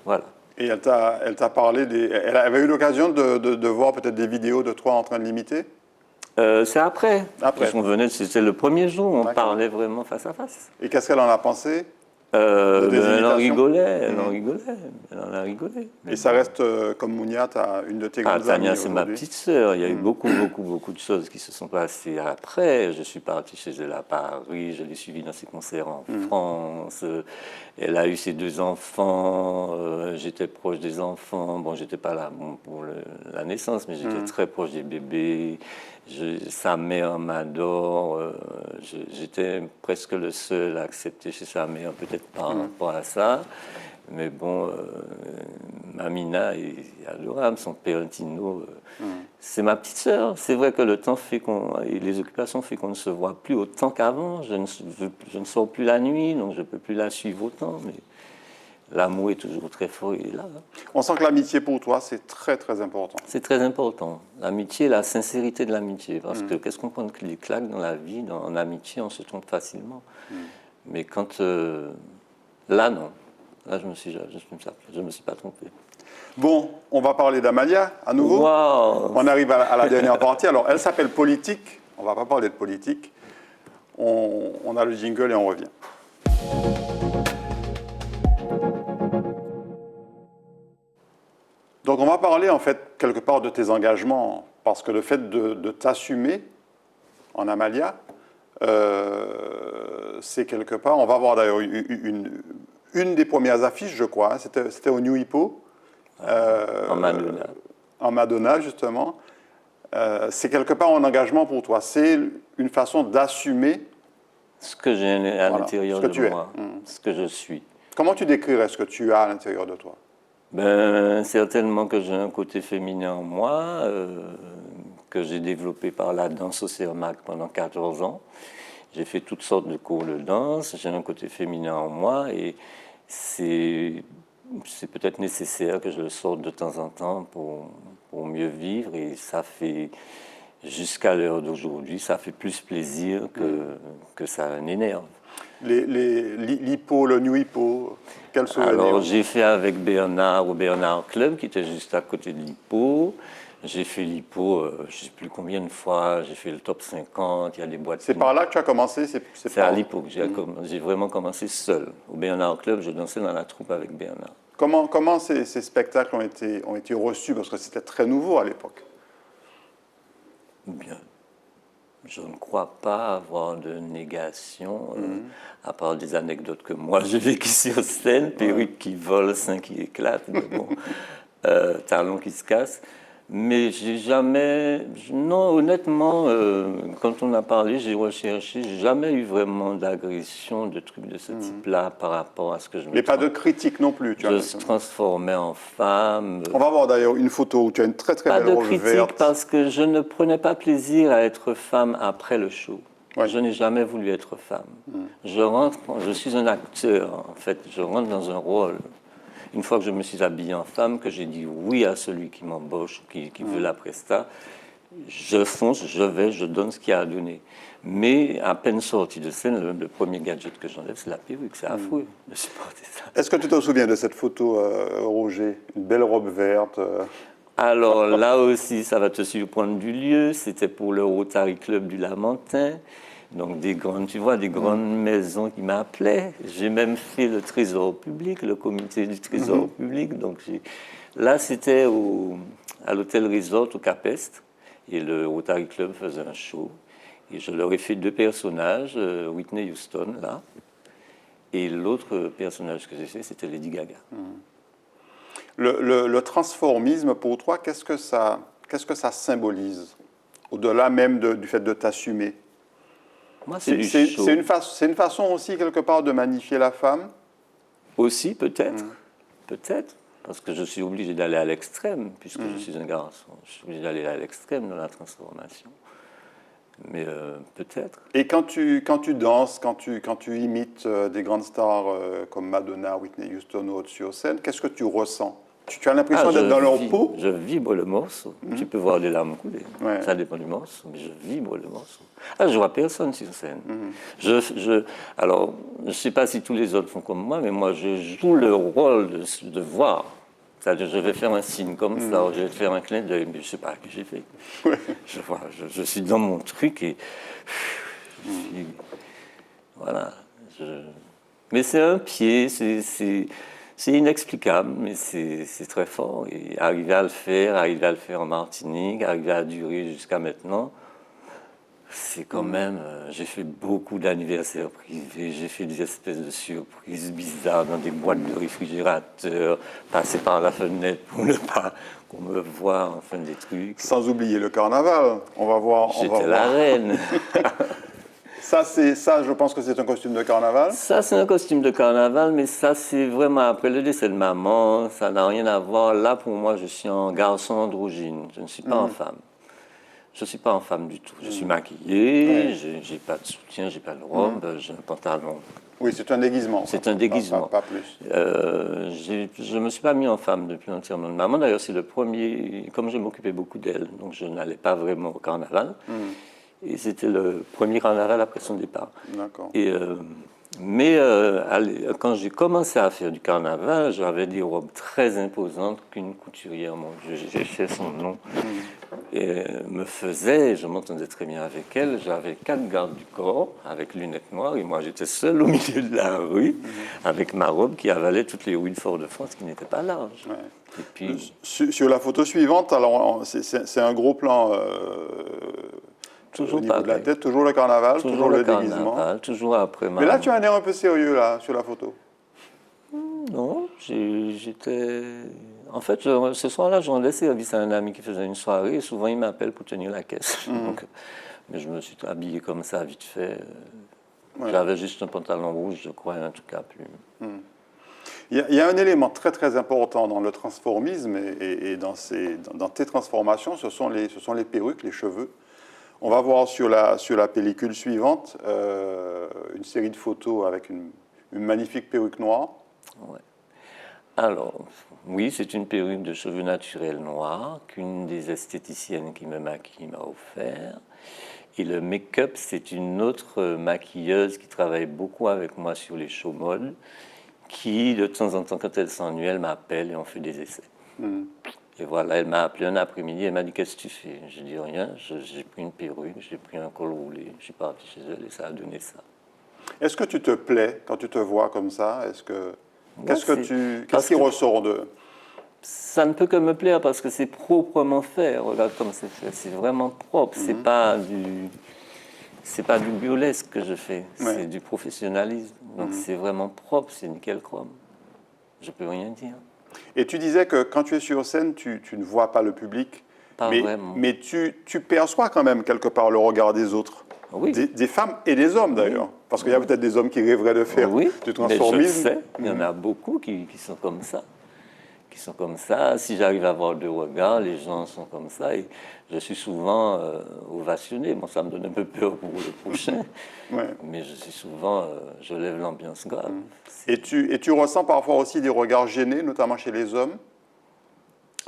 Voilà. Et elle t'a parlé Elle avait eu l'occasion de voir peut-être des vidéos de toi en train de l'imiter? C'est après. Après. C'était le premier jour où on parlait vraiment face à face. Et qu'est-ce qu'elle en a pensé? Elle en rigolait, elle en a rigolé. Et ça reste, comme Mounia, une de tes grandes amies Tania, c'est ma aujourd'hui. petite sœur. Il y a eu beaucoup de choses qui se sont passées après. Je suis parti chez elle à Paris, je l'ai suivie dans ses concerts en France. Elle a eu ses 2 enfants, j'étais proche des enfants. Bon, j'étais pas là pour la naissance, mais j'étais très proche des bébés. Sa mère m'adore. J'étais presque le seul à accepter chez sa mère, peut-être par rapport à ça. Mais bon, Mamina est adorable, son père Tino, c'est ma petite sœur. C'est vrai que le temps fait et les occupations font qu'on ne se voit plus autant qu'avant. Je ne sors plus la nuit, donc je ne peux plus la suivre autant. Mais l'amour est toujours très fort, il est là. On sent que l'amitié pour toi, c'est très très important. C'est très important. L'amitié, la sincérité de l'amitié. Parce que qu'est-ce qu'on prend de les claques dans la vie, en amitié, on se trompe facilement. Mais quand... là, non. Là, je me suis pas trompé. Bon, on va parler d'Amalia à nouveau. Wow. On arrive à la dernière partie. Alors, elle s'appelle Politique. On ne va pas parler de politique. On a le jingle et on revient. Donc, on va parler en fait quelque part de tes engagements, parce que le fait de t'assumer en Amalia, c'est quelque part. On va voir d'ailleurs une des premières affiches, je crois. Hein, c'était au New Hippo. En Madonna. En Madonna, justement. C'est quelque part un engagement pour toi. C'est une façon d'assumer ce que j'ai à l'intérieur de moi, ce que je suis. Comment tu décrirais ce que tu as à l'intérieur de toi? Certainement que j'ai un côté féminin en moi, que j'ai développé par la danse au CERMAC pendant 14 ans. J'ai fait toutes sortes de cours de danse, j'ai un côté féminin en moi et c'est peut-être nécessaire que je le sorte de temps en temps pour mieux vivre et ça fait, jusqu'à l'heure d'aujourd'hui, ça fait plus plaisir que ça n'énerve. L'hippo, le New Hippo, quel souvenir? Alors, j'ai fait avec Bernard au Bernard Club, qui était juste à côté de l'hippo. J'ai fait l'hippo, je ne sais plus combien de fois, j'ai fait le top 50, il y a des boîtes. C'est par là que tu as commencé? C'est à l'hippo que j'ai vraiment commencé seul. Au Bernard Club, je dansais dans la troupe avec Bernard. Comment ces spectacles ont été reçus? Parce que c'était très nouveau à l'époque. Bien. Je ne crois pas avoir de négation, à part des anecdotes que moi j'ai vécues sur scène, perruques qui volent, seins qui éclatent, mais bon, talons qui se cassent. Mais j'ai jamais, non, honnêtement, quand on a parlé, j'ai recherché, j'ai jamais eu vraiment d'agression, de trucs de ce type-là par rapport à ce que je me. Mais pas de critique non plus, tu vois. Je se transformais en femme. On va voir d'ailleurs une photo où tu as une très très belle robe verte. Pas de critique parce que je ne prenais pas plaisir à être femme après le show. Ouais. Je n'ai jamais voulu être femme. Je suis un acteur en fait, je rentre dans un rôle. Une fois que je me suis habillée en femme, que j'ai dit oui à celui qui m'embauche, qui veut la presta, je fonce, je vais, je donne ce qu'il y a à donner. Mais à peine sorti de scène, le premier gadget que j'enlève, c'est la perruque. C'est affreux de supporter ça. Est-ce que tu te souviens de cette photo, Roger? Une belle robe verte. Alors là aussi, ça va te surprendre du lieu. C'était pour le Rotary Club du Lamentin. Donc des grandes, tu vois, des grandes maisons qui m'appelaient. J'ai même fait le Trésor public, le comité du Trésor public. Donc là, c'était à l'hôtel Resort au Cap Est. Et le Rotary Club faisait un show. Et je leur ai fait 2 personnages, Whitney Houston, là. Et l'autre personnage que j'ai fait, c'était Lady Gaga. Le transformisme, pour toi, qu'est-ce que ça symbolise? Au-delà même du fait de t'assumer. Moi, c'est une façon aussi, quelque part, de magnifier la femme? Aussi, peut-être. Peut-être. Parce que je suis obligé d'aller à l'extrême, puisque je suis un garçon. Je suis obligé d'aller à l'extrême dans la transformation. Mais peut-être. Et quand tu danses, quand tu imites des grandes stars comme Madonna, Whitney Houston ou autres sur scène, qu'est-ce que tu ressens? Tu as l'impression d'être dans leur peau? Je vibre le morceau. Tu peux voir les larmes couler. Ouais. Ça dépend du morceau, mais je vibre le morceau. Je ne vois personne sur scène. Alors, je ne sais pas si tous les autres font comme moi, mais moi, je joue le rôle de voir. C'est-à-dire, je vais faire un signe comme ça, je vais faire un clin d'œil, mais je ne sais pas ce que j'ai fait. Ouais. Je suis dans mon truc et... Voilà. Mais c'est un pied, c'est inexplicable, mais c'est très fort. Et arriver à le faire en Martinique, arriver à durer jusqu'à maintenant, c'est quand même... j'ai fait beaucoup d'anniversaires privés, j'ai fait des espèces de surprises bizarres dans des boîtes de réfrigérateurs, passer par la fenêtre pour ne pas qu'on me voie, enfin des trucs. Sans oublier le carnaval, on va voir. J'étais la reine. Ça, je pense que c'est un costume de carnaval. Ça, c'est un costume de carnaval, mais ça, c'est vraiment après le décès de maman. Ça n'a rien à voir. Là, pour moi, je suis un garçon androgyne. Je ne suis pas en femme. Je ne suis pas en femme du tout. Je suis maquillée, j'ai pas de soutien, j'ai pas de robe, j'ai un pantalon. Oui, c'est un déguisement. C'est un déguisement. Pas plus. Je ne me suis pas mis en femme depuis l'enterrement de maman. D'ailleurs, c'est le premier... Comme je m'occupais beaucoup d'elle, donc je n'allais pas vraiment au carnaval. Et c'était le premier carnaval après son départ. D'accord. Quand j'ai commencé à faire du carnaval, j'avais des robes très imposantes qu'une couturière, mon Dieu, j'ai fait son nom, et me faisait, je m'entendais très bien avec elle. J'avais 4 gardes du corps avec lunettes noires et moi j'étais seul au milieu de la rue avec ma robe qui avalait toutes les rues de Fort-de-France qui n'étaient pas larges. Ouais. Et puis... sur la photo suivante, alors c'est un gros plan... Toujours au niveau de la tête, toujours le carnaval, toujours le déguisement. Toujours après ma... Mais là, tu as un air un peu sérieux, là, sur la photo. Non, j'étais... En fait, ce soir-là, je rendais service à un ami qui faisait une soirée, et souvent, il m'appelle pour tenir la caisse. Donc, mais je me suis habillé comme ça, vite fait. Ouais. J'avais juste un pantalon rouge, je crois, et un truc à plumes. Il y a un élément très, très important dans le transformisme et dans tes transformations, ce sont les perruques, les cheveux. On va voir sur la pellicule suivante une série de photos avec une magnifique perruque noire. Ouais. Alors, oui, c'est une perruque de cheveux naturels noirs qu'une des esthéticiennes qui me maquille m'a offert. Et le make-up, c'est une autre maquilleuse qui travaille beaucoup avec moi sur les shows mode, qui, de temps en temps, quand elle s'ennuie, elle m'appelle et on fait des essais. Et voilà, elle m'a appelé un après-midi, elle m'a dit: qu'est-ce que tu fais? Je dis rien, j'ai pris une perruque, j'ai pris un col roulé, je suis parti chez elle et ça a donné ça. Est-ce que tu te plais quand tu te vois comme ça? Ouais, Qu'est-ce parce qui que ressort de... ça ne peut que me plaire parce que c'est proprement fait. Regarde comme c'est fait, c'est vraiment propre. C'est pas du burlesque que je fais, Ouais. c'est du professionnalisme. Donc c'est vraiment propre, c'est nickel chrome. Je peux rien dire. Et tu disais que quand tu es sur scène, tu ne vois pas le public, Pas vraiment. mais tu perçois quand même quelque part le regard des autres, Oui. des femmes et des hommes d'ailleurs. Parce qu'il y a peut-être des hommes qui rêveraient de faire Oui, du mais je le transformisme. sais, il y en a beaucoup qui sont comme ça. Qui sont comme ça. Si j'arrive à avoir deux regards, les gens sont comme ça. Et je suis souvent ovationné. Bon, ça me donne un peu peur pour le prochain. Ouais. Mais je suis souvent, je lève l'ambiance grave. Et tu ressens parfois aussi des regards gênés, notamment chez les hommes.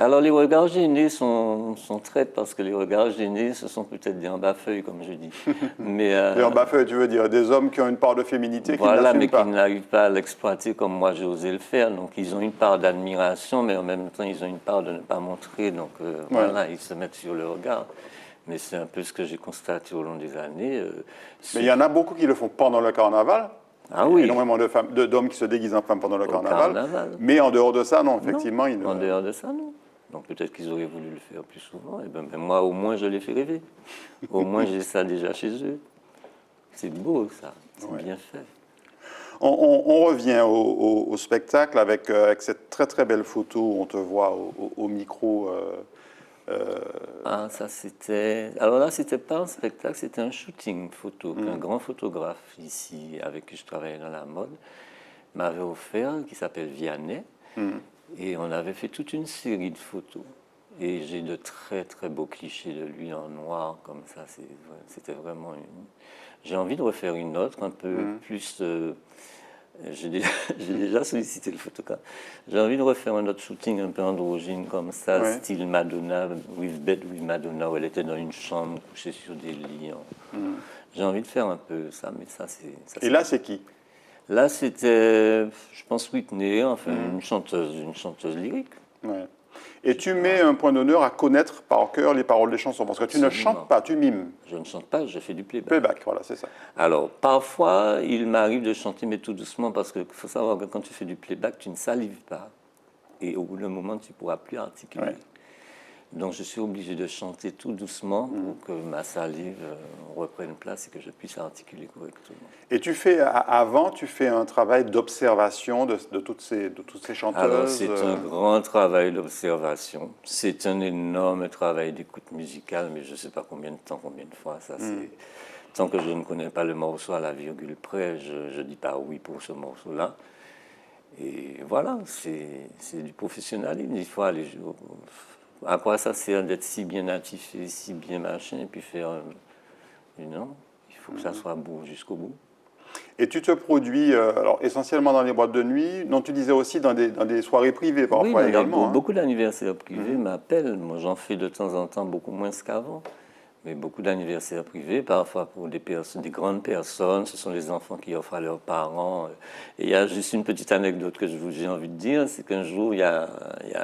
Alors les regards gênés sont traites parce que les regards gênés, ce sont peut-être des embafeuilles, comme je dis. Mais Des bafeux, tu veux dire, des hommes qui ont une part de féminité qu'ils voilà, mais n'assument qui pas. n'arrivent pas à l'exploiter comme moi j'ai osé le faire. Donc ils ont une part d'admiration, mais en même temps ils ont une part de ne pas montrer. Donc Ouais. voilà, ils se mettent sur le regard. Mais c'est un peu ce que j'ai constaté au long des années. Mais il y en a beaucoup qui le font pendant le carnaval. Ah Il y a oui, énormément d'hommes qui se déguisent en femmes pendant le au carnaval. carnaval. Mais en dehors de ça, non, Non, effectivement, ils ne... en dehors de ça, non. Donc peut-être qu'ils auraient voulu le faire plus souvent. Et ben, moi, au moins, je les fais rêver. Au moins, j'ai ça déjà chez eux. C'est beau, ça. C'est Ouais. bien fait. On revient au spectacle avec cette très très belle photo où on te voit au micro. Ah, ça, c'était... Alors là, c'était pas un spectacle, c'était un shooting photo qu'un grand photographe ici, avec qui je travaillais dans la mode, m'avait offert, qui s'appelle Vianney. Et on avait fait toute une série de photos. Et j'ai de très très beaux clichés de lui en noir, comme ça. C'était vraiment une... J'ai envie de refaire une autre, un peu plus... j'ai déjà, j'ai déjà sollicité le photographe. J'ai envie de refaire un autre shooting un peu androgyne comme ça, Ouais. style Madonna, with Bed with Madonna, où elle était dans une chambre couchée sur des lits. J'ai envie de faire un peu ça, mais ça c'est... Et là, c'est qui? Là, c'était, je pense, Whitney, enfin une chanteuse lyrique. Ouais. Et tu mets un point d'honneur à connaître par cœur les paroles des chansons, parce que tu ne Absolument. chantes pas, tu mimes. Je ne chante pas, je fais du playback. Playback, voilà, c'est ça. Alors, parfois, il m'arrive de chanter, mais tout doucement, parce qu'il faut savoir que quand tu fais du playback, tu ne salives pas. Et au bout d'un moment, tu ne pourras plus articuler. Ouais. Donc, je suis obligé de chanter tout doucement pour que ma salive reprenne place et que je puisse articuler correctement. Et avant, tu fais un travail d'observation de toutes ces chanteuses. Alors, c'est un grand travail d'observation. C'est un énorme travail d'écoute musicale, mais je ne sais pas combien de temps, combien de fois. Ça, c'est... Tant que je ne connais pas le morceau à la virgule près, je ne dis pas oui pour ce morceau-là. Et voilà, c'est du professionnalisme. Il faut aller... À quoi ça sert d'être si bien natifé, si bien machin, et puis faire... Non, il faut que ça soit beau jusqu'au bout. Et tu te produis alors, essentiellement dans les boîtes de nuit, non, tu disais aussi dans des soirées privées parfois Oui, également. Hein. beaucoup d'anniversaires privés m'appellent. Moi, j'en fais de temps en temps beaucoup moins qu'avant. Mais beaucoup d'anniversaires privés, parfois pour des grandes personnes, ce sont les enfants qui offrent à leurs parents. Et il y a juste une petite anecdote que j'ai envie de dire, c'est qu'un jour, il y a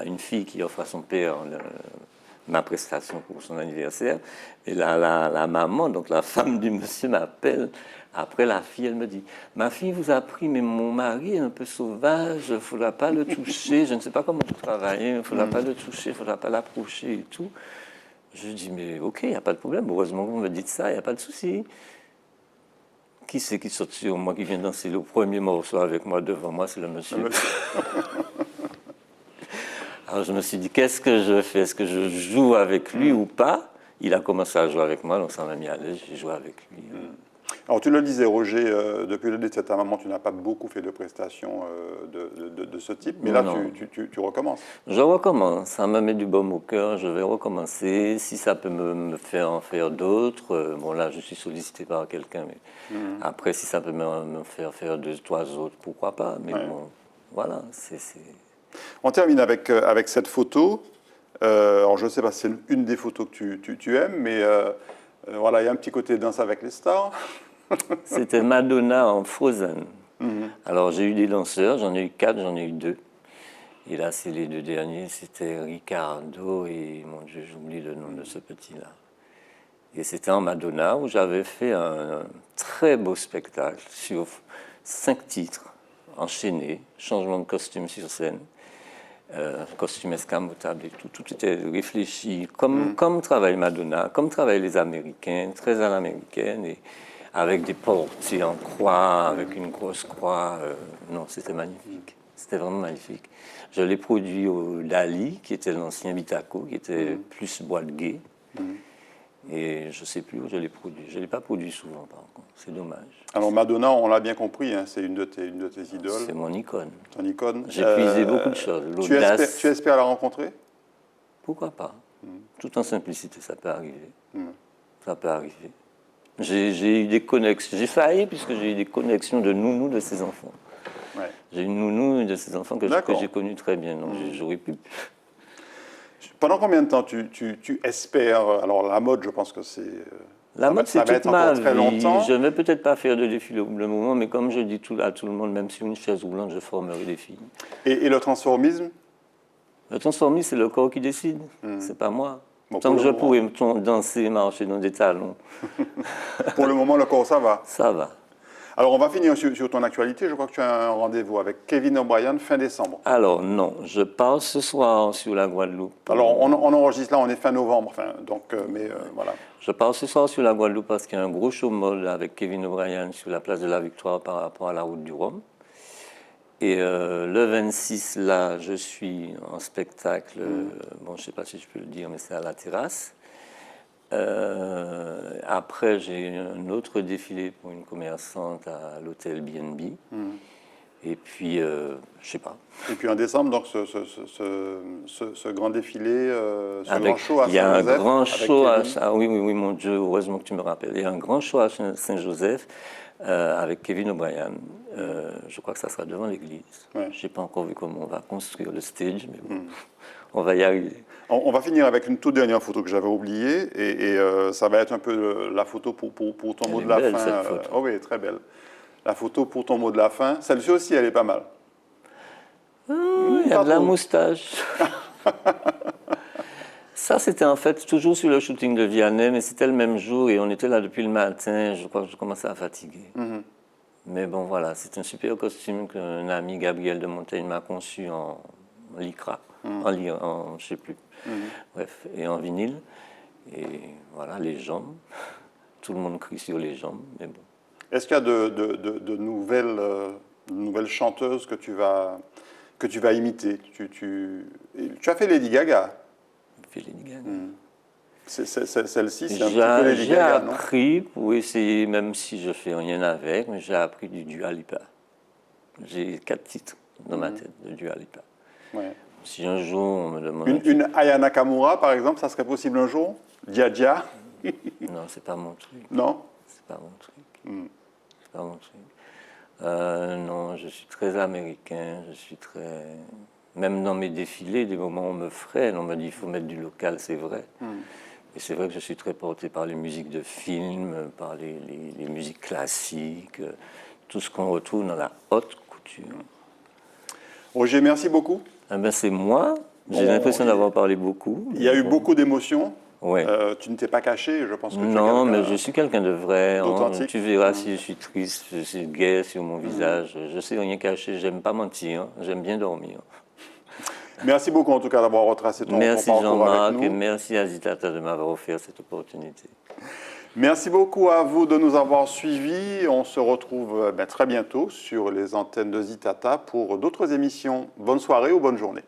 une fille qui offre à son père ma prestation pour son anniversaire. Et la maman, donc la femme du monsieur, m'appelle. Après, la fille, elle me dit: ma fille vous a pris, mais mon mari est un peu sauvage, il ne faudra pas le toucher, je ne sais pas comment vous travaillez, il ne faudra pas le toucher, il ne faudra pas l'approcher et tout. Je dis: mais ok, il n'y a pas de problème, heureusement que vous me dites ça, il n'y a pas de souci. Qui c'est qui saute sur moi, qui vient danser le premier morceau avec moi devant moi? C'est le monsieur. Alors je me suis dit: qu'est-ce que je fais? Est-ce que je joue avec lui ou pas? Il a commencé à jouer avec moi, donc ça m'a mis à l'aise, j'ai joué avec lui. Alors tu le disais, Roger, depuis le décès de ta maman, tu n'as pas beaucoup fait de prestations de ce type, mais là tu recommences. Je recommence, ça me met du baume au cœur, je vais recommencer. Si ça peut me faire en faire d'autres, bon là je suis sollicité par quelqu'un, mais après si ça peut me faire faire 2, 3 autres, pourquoi pas. Mais bon, voilà, On termine avec cette photo. Alors, je ne sais pas si c'est une des photos que tu aimes, mais voilà, il y a un petit côté danse avec les stars. C'était Madonna en Frozen. Alors, j'ai eu des danseurs, j'en ai eu 4, j'en ai eu 2. Et là, c'est les 2 derniers, c'était Ricardo et, mon Dieu, j'oublie le nom de ce petit-là. Et c'était en Madonna où j'avais fait un très beau spectacle sur 5 titres enchaînés, changement de costume sur scène, costume escamotable et tout. Tout était réfléchi, comme travaille Madonna, comme travaillent les Américains, très à l'américaine, et avec des portiers en croix, avec une grosse croix. Non, c'était magnifique. C'était vraiment magnifique. Je l'ai produit au Dali, qui était l'ancien Bitaco, qui était plus boîte gay. Et je ne sais plus où je l'ai produit. Je ne l'ai pas produit souvent, par contre. C'est dommage. Alors Madonna, on l'a bien compris, hein, c'est une de tes idoles. C'est mon icône. Ton icône. J'ai puisé beaucoup de choses. Tu espères la rencontrer? Pourquoi pas? Tout en simplicité, ça peut arriver. Ça peut arriver. J'ai eu des connexions. J'ai failli puisque j'ai eu des connexions de nounous de ses enfants. Ouais. J'ai une nounou de ses enfants que j'ai connue très bien. Donc j'aurais pu. Pendant combien de temps tu espères? Alors la mode, je pense que c'est... La mode, c'est toute ma vie. Très longtemps. Je ne vais peut-être pas faire de défilé au bout d'un moment, mais comme je dis à tout le monde, même sur une chaise roulante, je formerai des filles. Et le transformisme? Le transformisme, c'est le corps qui décide. C'est pas moi. Bon, tant que je pourrais danser, marcher dans des talons. Pour le moment, le corps, ça va. Ça va. Alors, on va finir sur ton actualité. Je crois que tu as un rendez-vous avec Kevin O'Brien fin décembre. Alors, non. Je pars ce soir sur la Guadeloupe. Alors, on enregistre là, on est fin novembre. Enfin, donc, voilà. Je pars ce soir sur la Guadeloupe parce qu'il y a un gros show mode avec Kevin O'Brien sur la place de la Victoire par rapport à la route du Rhum. Et le 26, là, je suis en spectacle. Bon, je ne sais pas si je peux le dire, mais c'est à la terrasse. Après, j'ai un autre défilé pour une commerçante à l'hôtel B&B. Et puis, je ne sais pas. Et puis en décembre, donc, ce grand défilé, grand show à Saint-Joseph. Il y a un grand show à... Oui, mon Dieu, heureusement que tu me rappelles. Il y a un grand show à Saint-Joseph avec Kevin O'Brien. Je crois que ça sera devant l'église. Ouais. Je n'ai pas encore vu comment on va construire le stage, mais bon, on va y arriver. On va finir avec une toute dernière photo que j'avais oubliée, et ça va être un peu la photo pour ton mot de la fin. Cette photo. Oh oui, très belle. La photo pour ton mot de la fin. Celle-ci aussi, elle est pas mal. Il y a de la moustache. Ça, c'était en fait toujours sur le shooting de Vianney, mais c'était le même jour et on était là depuis le matin. Je crois que je commençais à fatiguer. Mais bon, voilà, c'est un super costume qu'un ami, Gabriel de Montaigne, m'a conçu en lycra, je ne sais plus. Bref, et en vinyle. Et voilà, les jambes. Tout le monde crie sur les jambes, mais bon. Est-ce qu'il y a de nouvelles chanteuses que tu vas imiter? Tu as fait Lady Gaga. J'ai fait Lady Gaga. Celle-ci, c'est un petit peu Lady Gaga, non? J'ai appris, pour essayer, même si je fais rien avec, mais j'ai appris du Dua Lipa. J'ai 4 titres dans ma tête de Dua Lipa. Ouais. Si un jour on me demande... Une Aya Nakamura, par exemple, ça serait possible un jour? Dia Dia? Non, c'est pas mon truc. Non? C'est pas mon truc. C'est pas mon truc. Non, je suis très américain, je suis très... Même dans mes défilés, des moments où on me freine, on me dit il faut mettre du local, c'est vrai. Et c'est vrai que je suis très porté par les musiques de films, par les musiques classiques, tout ce qu'on retrouve dans la haute couture. Roger, merci beaucoup. Eh ben, c'est moi. J'ai l'impression d'avoir parlé beaucoup. Il y a eu beaucoup d'émotions. Ouais. Tu ne t'es pas caché, je pense que non, mais je suis quelqu'un de vrai. Tu verras si je suis triste, je suis gai sur mon visage. Je ne sais rien cacher, j'aime pas mentir, j'aime bien dormir. Merci beaucoup en tout cas d'avoir retracé ton parcours avec nous. Merci Jean-Marc et merci à Zitata de m'avoir offert cette opportunité. Merci beaucoup à vous de nous avoir suivis. On se retrouve très bientôt sur les antennes de Zitata pour d'autres émissions. Bonne soirée ou bonne journée.